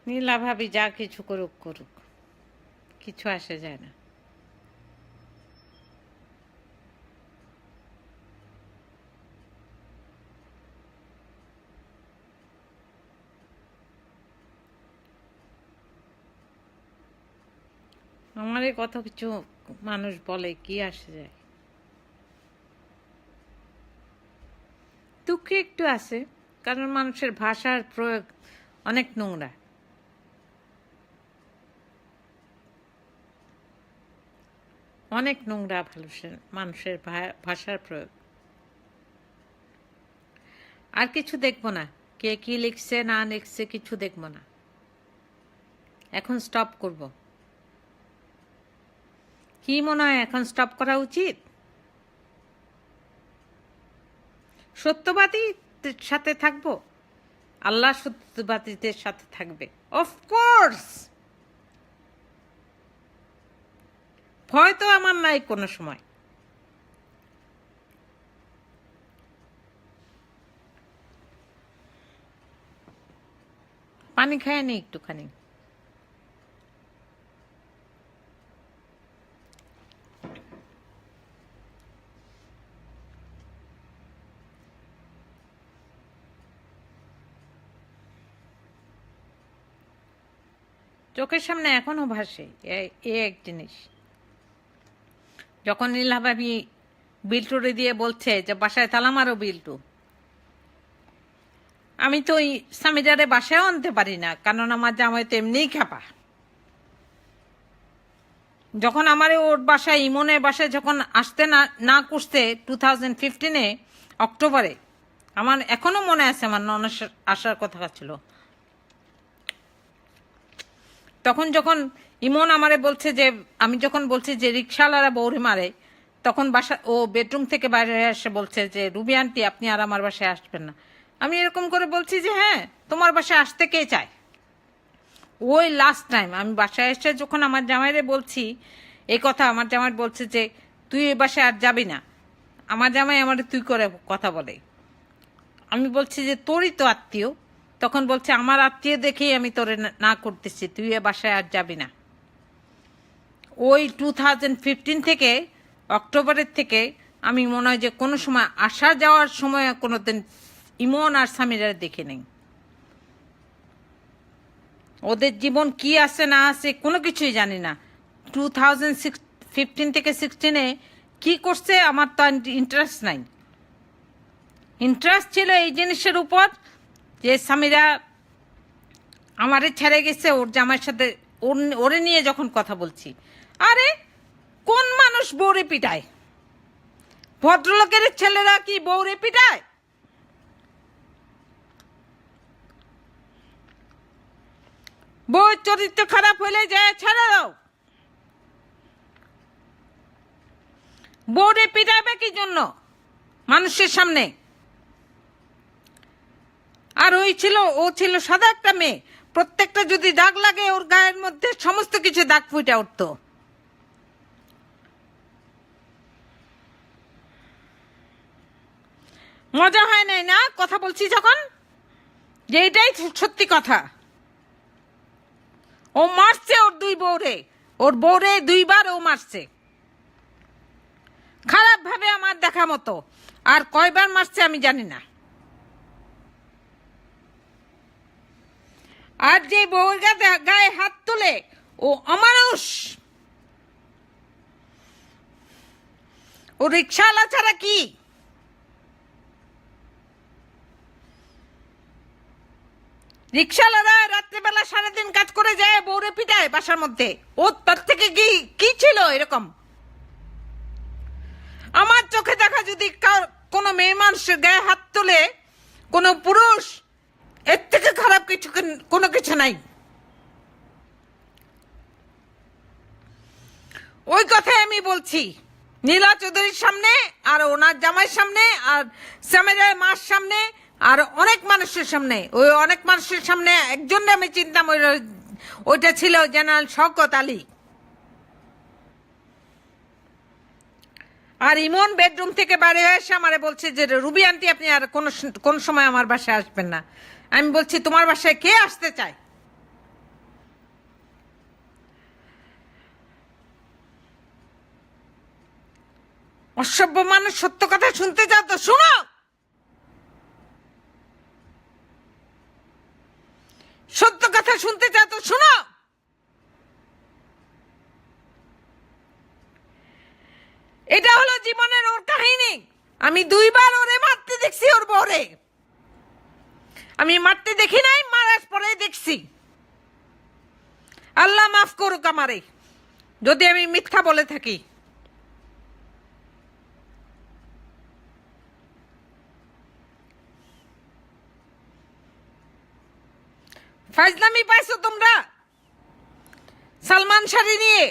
নীলা ভাবি যা কিছু করুক করুক, কিছু আসে যায় না। আমার এই কত কিছু মানুষ বলে, কি আসে যায়। দুঃখ একটু আছে, কারণ মানুষের ভাষার প্রয়োগ অনেক নোংরা। অনেক নোংরা মানুষের ভাষার প্রয়োগ। আর কিছু দেখবো না, কে কি লিখছে না লিখছে কিছু দেখবো না, এখন স্টপ করব। কি মনে হয় এখন স্টপ করা উচিত? সত্যবাদীদের সাথে থাকবো, আল্লাহ সত্যবাদীদের সাথে থাকবে, অফকোর্স। ভয় তো আমার নাই কোনো সময়। পানি খায়নি একটুখানি। চোখের সামনে এখনো ভাসে এক জিনিস, যখন নীলা ভাবি বিল্টুরে দিয়ে বলছে যে বাসায় তালা মারো বিল্টু। আমি তো ওই সামিরারে বাসায়ও আনতে পারি না, কারণ আমার জামাই তো এমনিই খাপা। যখন আমার ওর বাসায়, ইমনের বাসায় যখন আসতে না করতে 2015 অক্টোবরে, আমার এখনো মনে আছে, আমার ননদ আসার কথা ছিল। তখন যখন ইমন আমারে বলছে যে, আমি যখন বলছি যে রিক্সাওয়ালারা বৌরে মারে, তখন ও বেডরুম থেকে বাইরে এসে বলছে যে রুবি আন্টি আপনি আর আমার বাসায় আসবেন না। আমি এরকম করে বলছি যে হ্যাঁ, তোমার বাসায় আসতে কে চায়? ওই লাস্ট টাইম আমি বাসায় এসে যখন আমার জামাইরে বলছি এই কথা, আমার জামাই বলছে যে তুই এই বাসায় আর যাবি না। আমার জামাই আমার তুই করে কথা বলে। আমি বলছি যে তোরই তো আত্মীয়, তখন বলছে আমার আত্মীয় দেখেই আমি তোরে না করতেছি, তুই এ বাসায় আর যাবি না। ওই 2015 থেকে অক্টোবরের থেকে আমি মনে হয় যে কোনো সময় আসা যাওয়ার সময় কোনোদিন ইমন আর সামিরা দেখে নেই। ওদের জীবন কি আছে না আছে কোনো কিছুই জানি না। 2015 থেকে 16-এ কি করছে আমার তো ইন্টারেস্ট নাই। ইন্টারেস্ট ছিল এই জিনিসের উপর যে সামিরা আমারে ছেড়ে গেছে ওর জামাইয়ের সাথে, ওরে নিয়ে যখন কথা বলছি। আরে কোন মানুষ বউরে পিটায়? ভদ্রলোকের ছেলেরা কি বউরে পিটায়? বউয়ের চরিত্র খারাপ হইলে যায় ছেড়ে দাও। বউরে পিটাবে কি জন্য মানুষের সামনে? আর ও ছিল সাদা একটা মেয়ে, প্রত্যেকটা যদি দাগ লাগে ওর গায়ের মধ্যে সমস্ত কিছু দাগ ফুটে উঠত। মজা হয় নাই না কথা বলছি যখন, যে এটাই সত্যি কথা। ও মারছে ওর বউরে 2বার ও মারছে খারাপ ভাবে আমার দেখা মতো। আর কয়বার মারছে আমি জানি না। আর যে বউর গায়ে হাত তুলে ও অমানুষ, ও রিক্সাওয়ালা ছাড়া কি? রিক্সাওয়ালারা রাত্রেবেলা সারাদিন কাজ করে যায়, বউরে পিটায় বাসার মধ্যে। ও তার থেকে কি ছিল এরকম? আমার চোখে দেখা যদি কোনো মেয়ে মানুষের গায়ে হাত তোলে কোনো পুরুষ, এর থেকে খারাপ কোনো কিছু নাই। ওই কথাই আমি বলছি নীলা চৌধুরীর সামনে, আর ওনার জামাইয়ের সামনে, আর সামিরার মার সামনে, আর অনেক মানুষের সামনে। ওই অনেক মানুষের সামনে একজনকে আমি চিনতাম, ওইটা ছিল জেনারেল শওকত আলী। আর ইমন বেডরুম থেকে বাইরে হয়ে এসে আমারে বলছে যে রুবি আন্টি আপনি আর কোন সময় আমার বাসায় আসবেন না। আমি বলছি তোমার বাসায় কে আসতে চায়? অসভ্য মানুষ। সত্য কথা শুনতে চাও তো শুনো। সত্য কথা শুনতে চাও তো শুনো। এটা হলো জীবনের ওর কাহিনী। আমি 2বার ওরে মারতে দেখছি, ওর বউরে। আমি মারতে দেখি নাই, মারার পরে দেখছি। আল্লাহ মাফ করুক আমারে যদি আমি মিথ্যা বলে থাকি। ফাজলামি পাইছো তোমরা সালমান শাড়ি নিয়ে।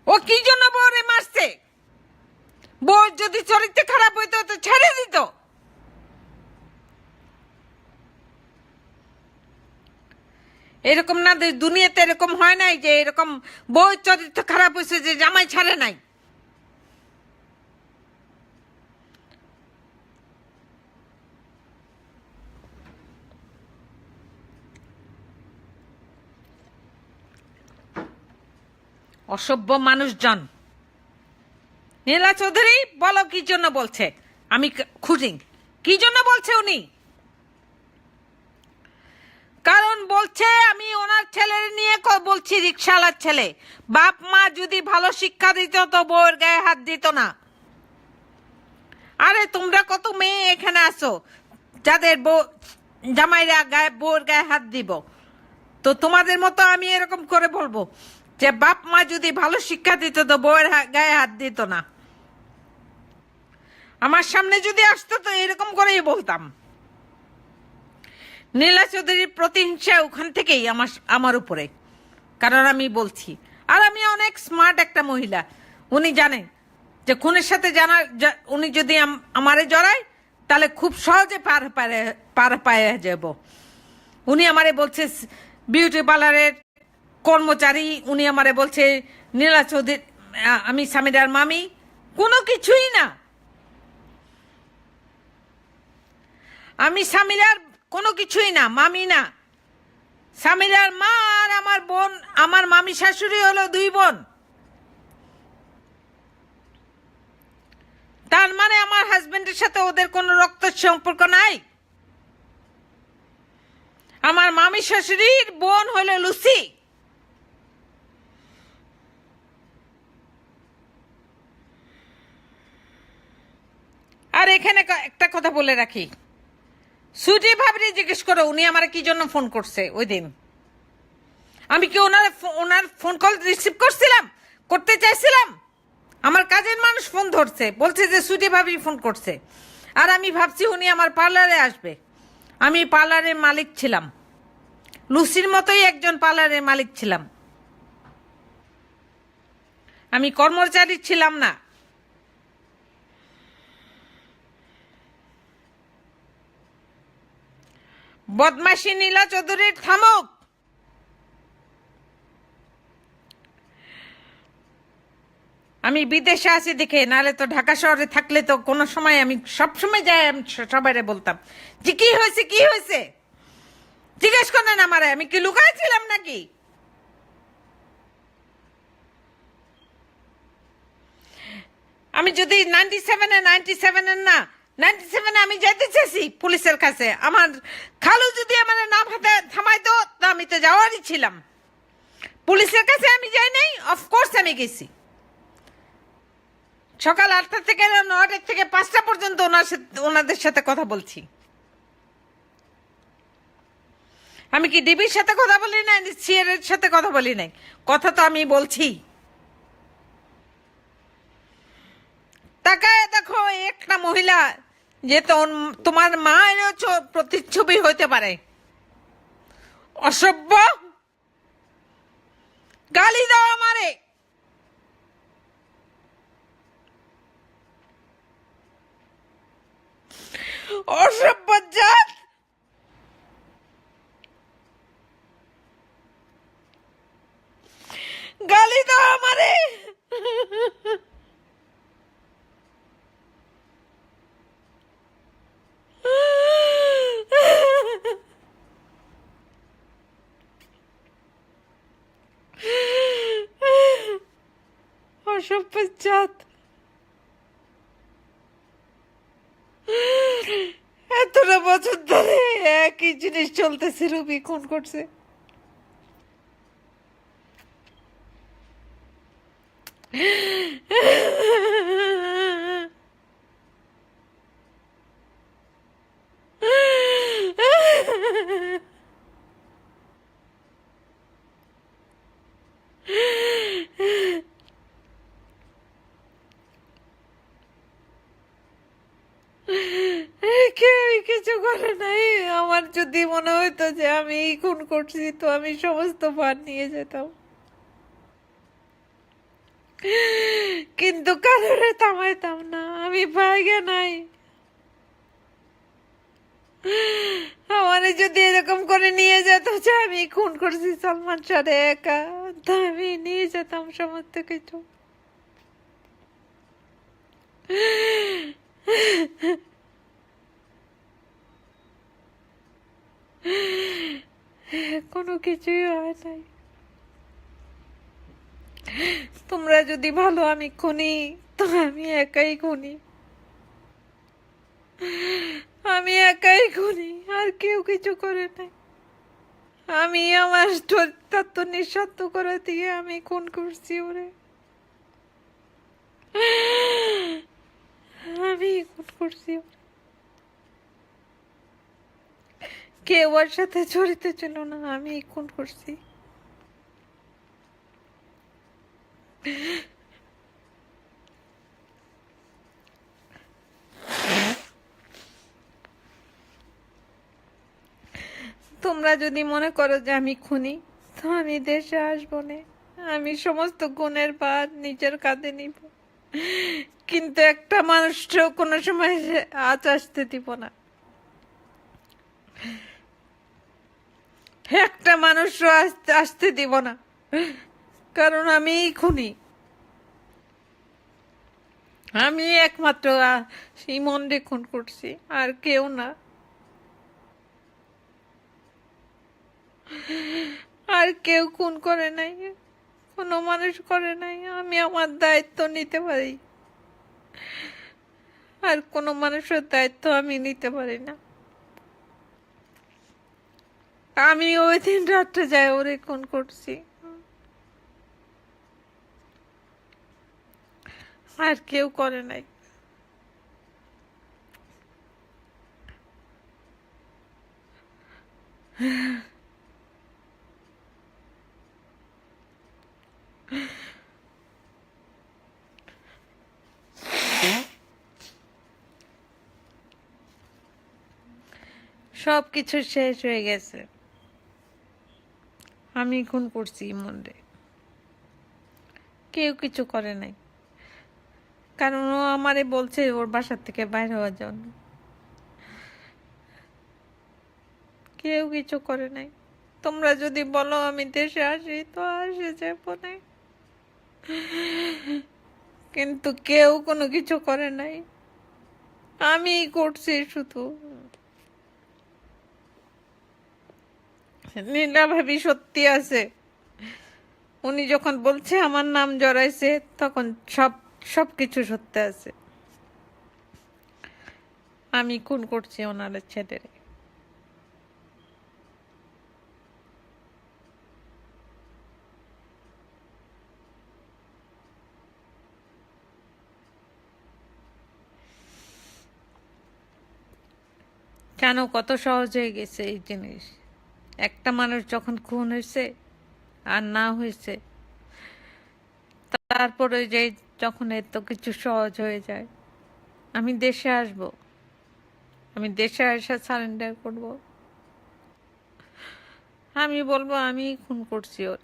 ও কি জন্য বউরে মারছে? বউ যদি চরিত্র খারাপ হইতো তো ছেড়ে দিত। এরকম না, দুনিয়াতে এরকম হয় নাই যে এরকম বউ চরিত্র খারাপ হয়েছে যে জামাই ছাড়ে নাই। অসভ্য মানুষজন। নীলা চৌধুরী বলো কি জন্য বলছে, আমি খুঁজি কি জন্য বলছে উনি। কারণ বলছে আমি ওনার ছেলের নিয়ে বলছি, রিক্সাওয়ালার ছেলে। বাপ মা যদি ভালো শিক্ষা দিত তো বউয়ের গায়ে হাত দিত না। আরে তোমরা কত মেয়ে এখানে আসো যাদের জামাইরা বউয়ের গায়ে হাত দিব, তো তোমাদের মতো আমি এরকম করে বলবো যে বাপ মা যদি ভালো শিক্ষা দিত তো বউয়ের গায়ে হাত দিত না। আমার সামনে যদি আসতো তো এরকম করেই বলতাম। নীলা চৌধুরীর প্রতিহিংসা ওখান থেকেই আমার উপরে, কারণ আমি বলছি। আর আমি অনেক স্মার্ট একটা মহিলা। উনি জানেন যে খুনের সাথে উনি যদি আমারে জড়ায় তাহলে খুব সহজে পার পায়ে যাব। উনি আমারে বলছে বিউটি পার্লারের কর্মচারী, উনি আমারে বলছে নীলা চৌধুরী, আমি সামিরার মামি। কোনো কিছুই না, আমি সামিরার কোনো কিছুই না, মামি না। সামিরার মা আর আমার বোন, আমার মামি শাশুড়ি হলো 2 বোন। তার মানে আমার হাজবেন্ডের সাথে ওদের কোনো রক্ত সম্পর্ক নাই। আমার মামি শাশুড়ির বোন হলো লুসি। আর এখানে একটা কথা বলে রাখি, সুইটি ভাবি জিজ্ঞেস করো উনি আমার কি জন্য ফোন করছে ওই দিন। আমি কি ওনার ফোন কল রিসিভ করতে চাইছিলাম? আমার কাজের মানুষ ফোন ধরছে, বলছে যে সুইটি ভাবি ফোন করছে। আর আমি ভাবছি উনি আমার পার্লারে আসবে। আমি পার্লারের মালিক ছিলাম, লুসির মতোই একজন পার্লারের মালিক ছিলাম, আমি কর্মচারী ছিলাম না। বদমাশি নীলা চৌধুরীর থামুক। আমি বিদেশে আছি দেখে, নাহলে তো ঢাকা শহরে থাকলে তো কোনো সময় আমি সবসময় যাই, আমি সবাই বলতাম যে কি হয়েছে জিজ্ঞেস করেন আমারে, আমি কি লুকাইছিলাম নাকি? আমি যদি 97 না 97 আমি যেতে চেয়েছি পুলিশের কাছে, আমার খালু যদি আমার নাম হাতে থামাইতো তা আমি তো যাওয়ারই ছিলাম। পুলিশের কাছে আমি যাই নাই, অফকোর্স আমি গেছি। সকাল 8টা থেকে 9টা থেকে 5টা পর্যন্ত ওনাদের সাথে কথা বলছি। আমি কি ডিবির সাথে কথা বলি নাই, সিআর এর সাথে কথা বলি নাই? কথা তো আমি বলছি। তাকায় দেখো একটা মহিলা, যে তোমার মা প্রতিচ্ছবি হইতে পারে। অসভ্য, গালি দাও আমারে। অসভ্য জাত, গালি দাও আমারে। অসভ্য জাত, এতটা বছর ধরে একই জিনিস চলতেছে। রুবি খুন করছে, কেউ কিছু করে নাই। আমার যদি মনে হইতো যে আমি খুন করছি, তো আমি সমস্ত ভার নিয়ে যেতাম, কিন্তু কারোরে থামাইতাম না। আমি ভাইগে নাই। আমার যদি এরকম করে নিয়ে যেত যে আমি খুন করছি সালমান শাহরে একা, তা আমি নিয়ে যেতাম সমস্ত কিছু। কোনো কিছুই হয় নাই। তোমরা যদি ভালো আমি খুনি, তো আমি একাই খুনি, আমি একাই খুনি, আর কেউ কিছু করে নাই। আমি আমার তত্ত্ব নিঃস্বার্থ করে দিয়ে আমি খুন করছি ওরে, আমি খুন করছি ওরে। কেউ ওর সাথে জড়িত ছিল না, আমি খুন করছি। তোমরা যদি মনে করো যে আমি খুনি, তো আমি দেশে আসবো না। আমি সমস্ত গুণের ভার নিজের কাঁধে নিব। কিন্তু একটা মানুষকেও কোনো সময় আজ আসতে দিব না। একটা মানুষও আসতে দিব না, কারণ আমি খুনি। আমি একমাত্র ইমনরে খুন করছি, আর কেউ না, আর কেউ খুন করে নাই, কোনো মানুষ করে নাই। আমি আমার দায়িত্ব নিতে পারি, আর কোনো মানুষের দায়িত্ব আমি নিতে পারি না। আমি ওই দিন রাত্রে যাই ওরে খুন করছি, আর কেউ করে নাই। সব কিছু শেষ হয়ে গেছে, আমি খুন করছি ইমনরে, কেউ কিছু করে নাই। কারণ ও আমারে বলছে ওর বাসার থেকে বাইরে হওয়ার জন্য, কেউ কিছু করে নাই। তোমরা যদি বলো আমি দেশে আসি তো আসে যাবো না, কিন্তু কেউ কোনো কিছু করে নাই, আমি করছি শুধু। নীলা ভাবি সত্যি আছে, উনি যখন বলছে আমার নাম জড়াইছে তখন সবকিছু সত্যি আছে। আমি খুন করছি ওনার ছেলেরে। কেন কত সহজ হয়ে গেছে এই জিনিস। একটা মানুষ যখন খুন হয়েছে আর না হয়েছে, তারপরে যে যখন এত কিছু সহজ হয়ে যায়, আমি দেশে আসব, আমি দেশে এসে সারেন্ডার করব, আমি বলবো আমি খুন করছি ওর।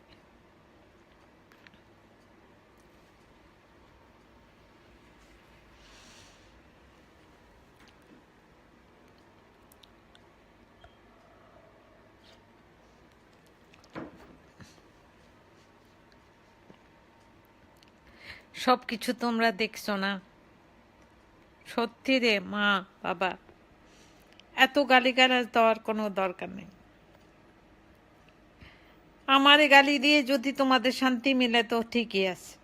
সবকিছু তোমরা দেখছো না? সত্যি রে মা বাবা, এত গালিগালাজ দেওয়ার কোনো দরকার নেই। আমারে গালি দিয়ে যদি তোমাদের শান্তি মিলে তো ঠিকই আছে,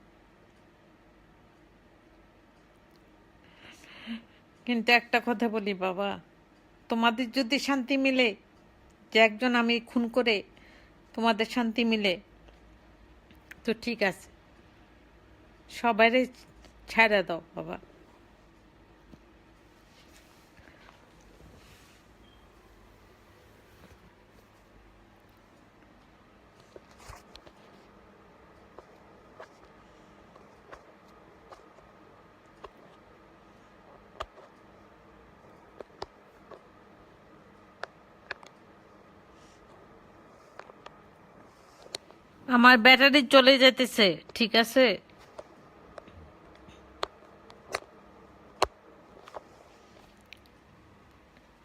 কিন্তু একটা কথা বলি বাবা, তোমাদের যদি শান্তি মিলে যে একজন আমি খুন করে তোমাদের শান্তি মিলে তো ঠিক আছে, সবাইরে ছেড়ে দাও বাবা। আমার ব্যাটারি চলে যেতেছে, ঠিক আছে?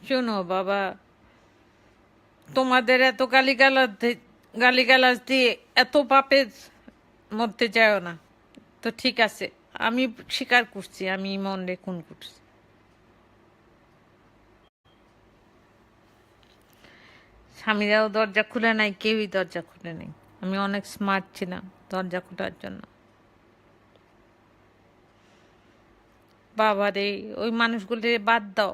শোনো বাবা, তোমাদের এত গালিগালাজ দিয়ে এত পাপের মধ্যে যাও না। তো ঠিক আছে, আমি স্বীকার করছি আমি ইমনরে খুন করছি। স্বামীরাও দরজা খুলে নাই, কেউই দরজা খুলে নাই। আমি অনেক স্মার্ট ছিলাম দরজা খোলার জন্য। বাবা রে, ওই মানুষগুলি বাদ দাও,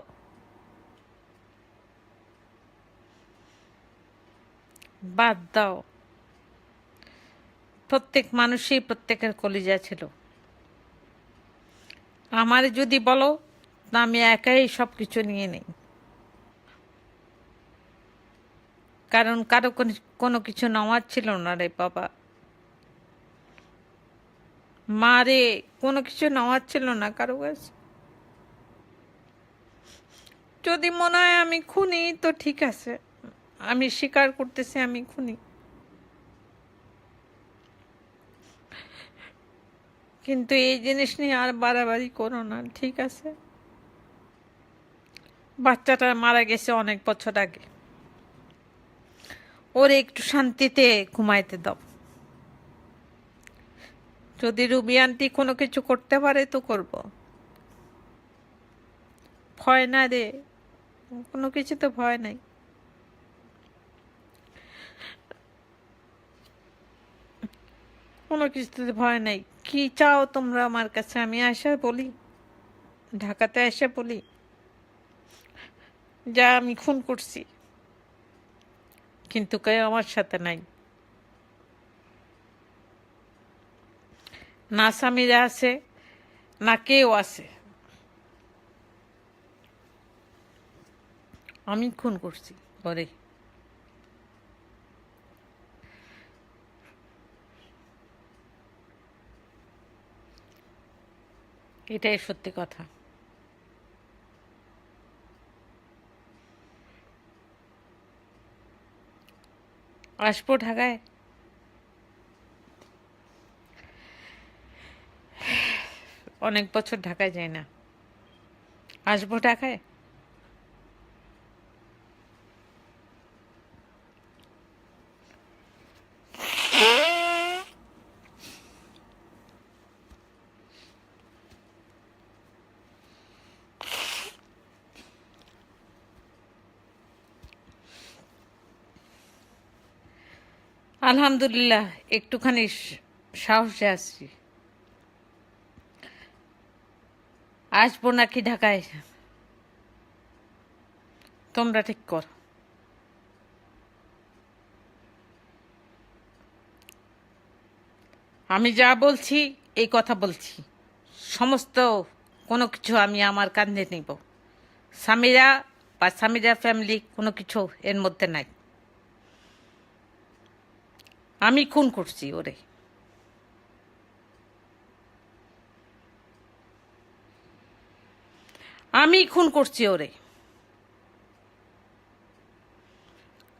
বাদ দাও। প্রত্যেক মানুষই প্রত্যেকের কলিজা ছিল। আমার যদি বলো না, আমি একাই সব কিছু নিয়ে নেই, কারণ কারো কোনো কিছু নেওয়ার ছিল না রে বাবা। মা রে, কোনো কিছু নেওয়ার ছিল না কারো কাছে। যদি মনে হয় আমি খুনি তো ঠিক আছে, আমি স্বীকার করতেছি আমি খুনি। কিন্তু এই জিনিস নিয়ে আর বাড়াবাড়ি করো না, ঠিক আছে? বাচ্চাটা মারা গেছে অনেক বছর আগে, ওরে একটু শান্তিতে ঘুমাইতে দাও। যদি রুবি আন্টি কোনো কিছু করতে পারে তো করব, ভয় না রে, কোনো কিছু তো ভয় নাই। কোনো কিছুতে ভয় নাই। কি চাও তোমরা আমার কাছে? আমি আসা বলি, ঢাকাতে এসে বলি যা আমি খুন করছি, কিন্তু কেউ আমার সাথে নাই। না স্বামীরা আছে, না কেউ আছে। আমি খুন করছি ওরে। এটাই সত্যি কথা। আসবো ঢাকায়, অনেক বছর ঢাকায় যাই না, আসবো ঢাকায়। আলহামদুলিল্লাহ, একটুখানি সাহসে আসছি। আসবো নাকি ঢাকায় তোমরা ঠিক কর। আমি যা বলছি এই কথা বলছি, সমস্ত কোনো কিছু আমি আমার কাঁধে নিব। স্বামীরা বা স্বামীরা ফ্যামিলি কোনো কিছু এর মধ্যে নাই। আমি খুন করছি ওরে। আমি খুন করছি ওরে,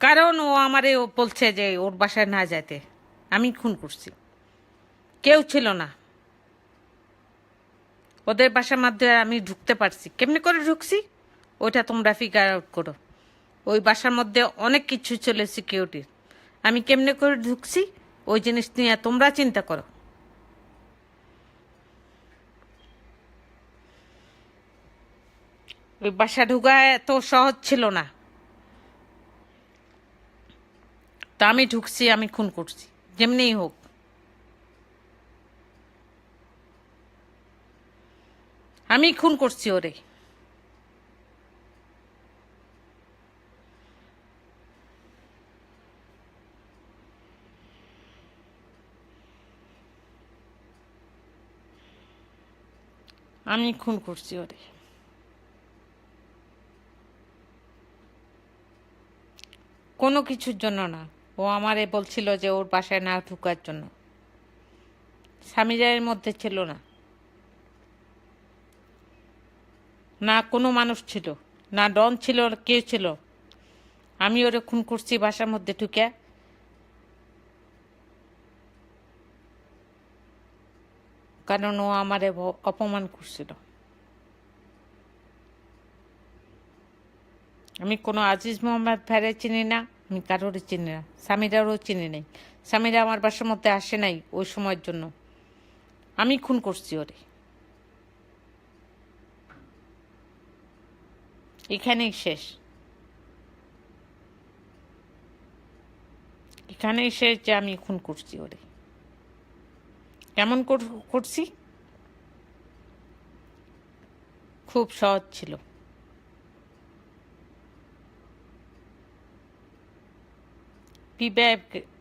কারণ ও আমারে ও বলছে যে ওর বাসায় না যেতে। আমি খুন করছি, কেউ ছিল না ওদের বাসার মধ্যে। আমি ঢুকতে পারছি, কেমনি করে ঢুকছি ওইটা তোমরা ফিগার আউট করো। ওই বাসার মধ্যে অনেক কিছু ছিল সিকিউরিটির, আমি কেমনে করে ঢুকছি ওই জিনিস নিয়ে তোমরা চিন্তা করো। ওই বাসা ঢুকা এত সহজ ছিল না। তা আমি ঢুকছি, আমি খুন করছি, যেমনিই হোক। আমি খুন করছি ওরে। আমি খুন করছি ওরে, কোনো কিছুর জন্য না। ও আমারে বলছিল যে ওর বাসায় না ঢুকার জন্য। স্বামীদের মধ্যে ছিল না, না কোনো মানুষ ছিল, না ডন ছিল, কেউ ছিল। আমি ওরে খুন করছি বাসার মধ্যে ঢুকে, কারণ ও আমারে অপমান করছিল। আমি কোনো আজিজ মোহাম্মদ ভাইরে চিনি না, আমি কারোরই চিনি না, স্বামীরাও চিনি নাই। স্বামীরা আমার বাসার মধ্যে আসে নাই ওই সময়ের জন্য। আমি খুন করছি ওরে, এখানেই শেষ, এখানেই শেষ যে আমি খুন করছি ওরে। কেমন করছি? খুব সহজ ছিল।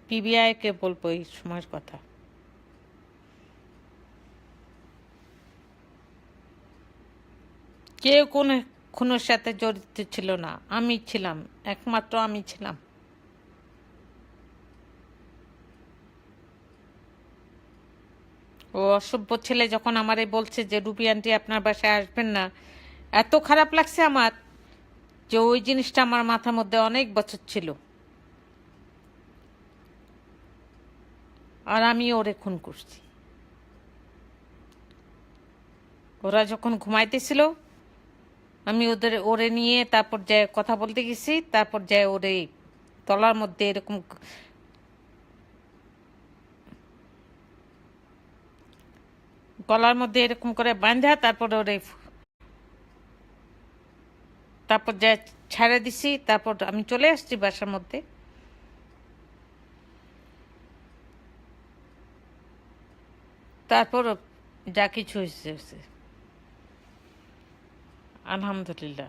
পিবিআইকে বলবো এই সময়ের কথা। কেউ কোনো খুনের সাথে জড়িত ছিল না, আমি ছিলাম, একমাত্র আমি ছিলাম। ও অসভ্য ছেলে যখন আমারে বলছে যে রুবি আন্টি আপনার বাসায় আসবেন না, এত খারাপ লাগছে আমার যে ওই জিনিসটা আমার মাথার মধ্যে অনেক বছর ছিল। আর আমি ওরে খুন করছি। ওরা যখন ঘুমাইতেছিল আমি ওরে নিয়ে তারপর যে কথা বলতে গেছি, তারপর যে ওরে তলার মধ্যে এরকম গলার মধ্যে এরকম করে বাঁধা, তারপর যে ছেড়ে দিছি, তারপর আমি চলে আসছি বাসার মধ্যে। তারপর যা কিছু হয়েছে, আলহামদুলিল্লাহ।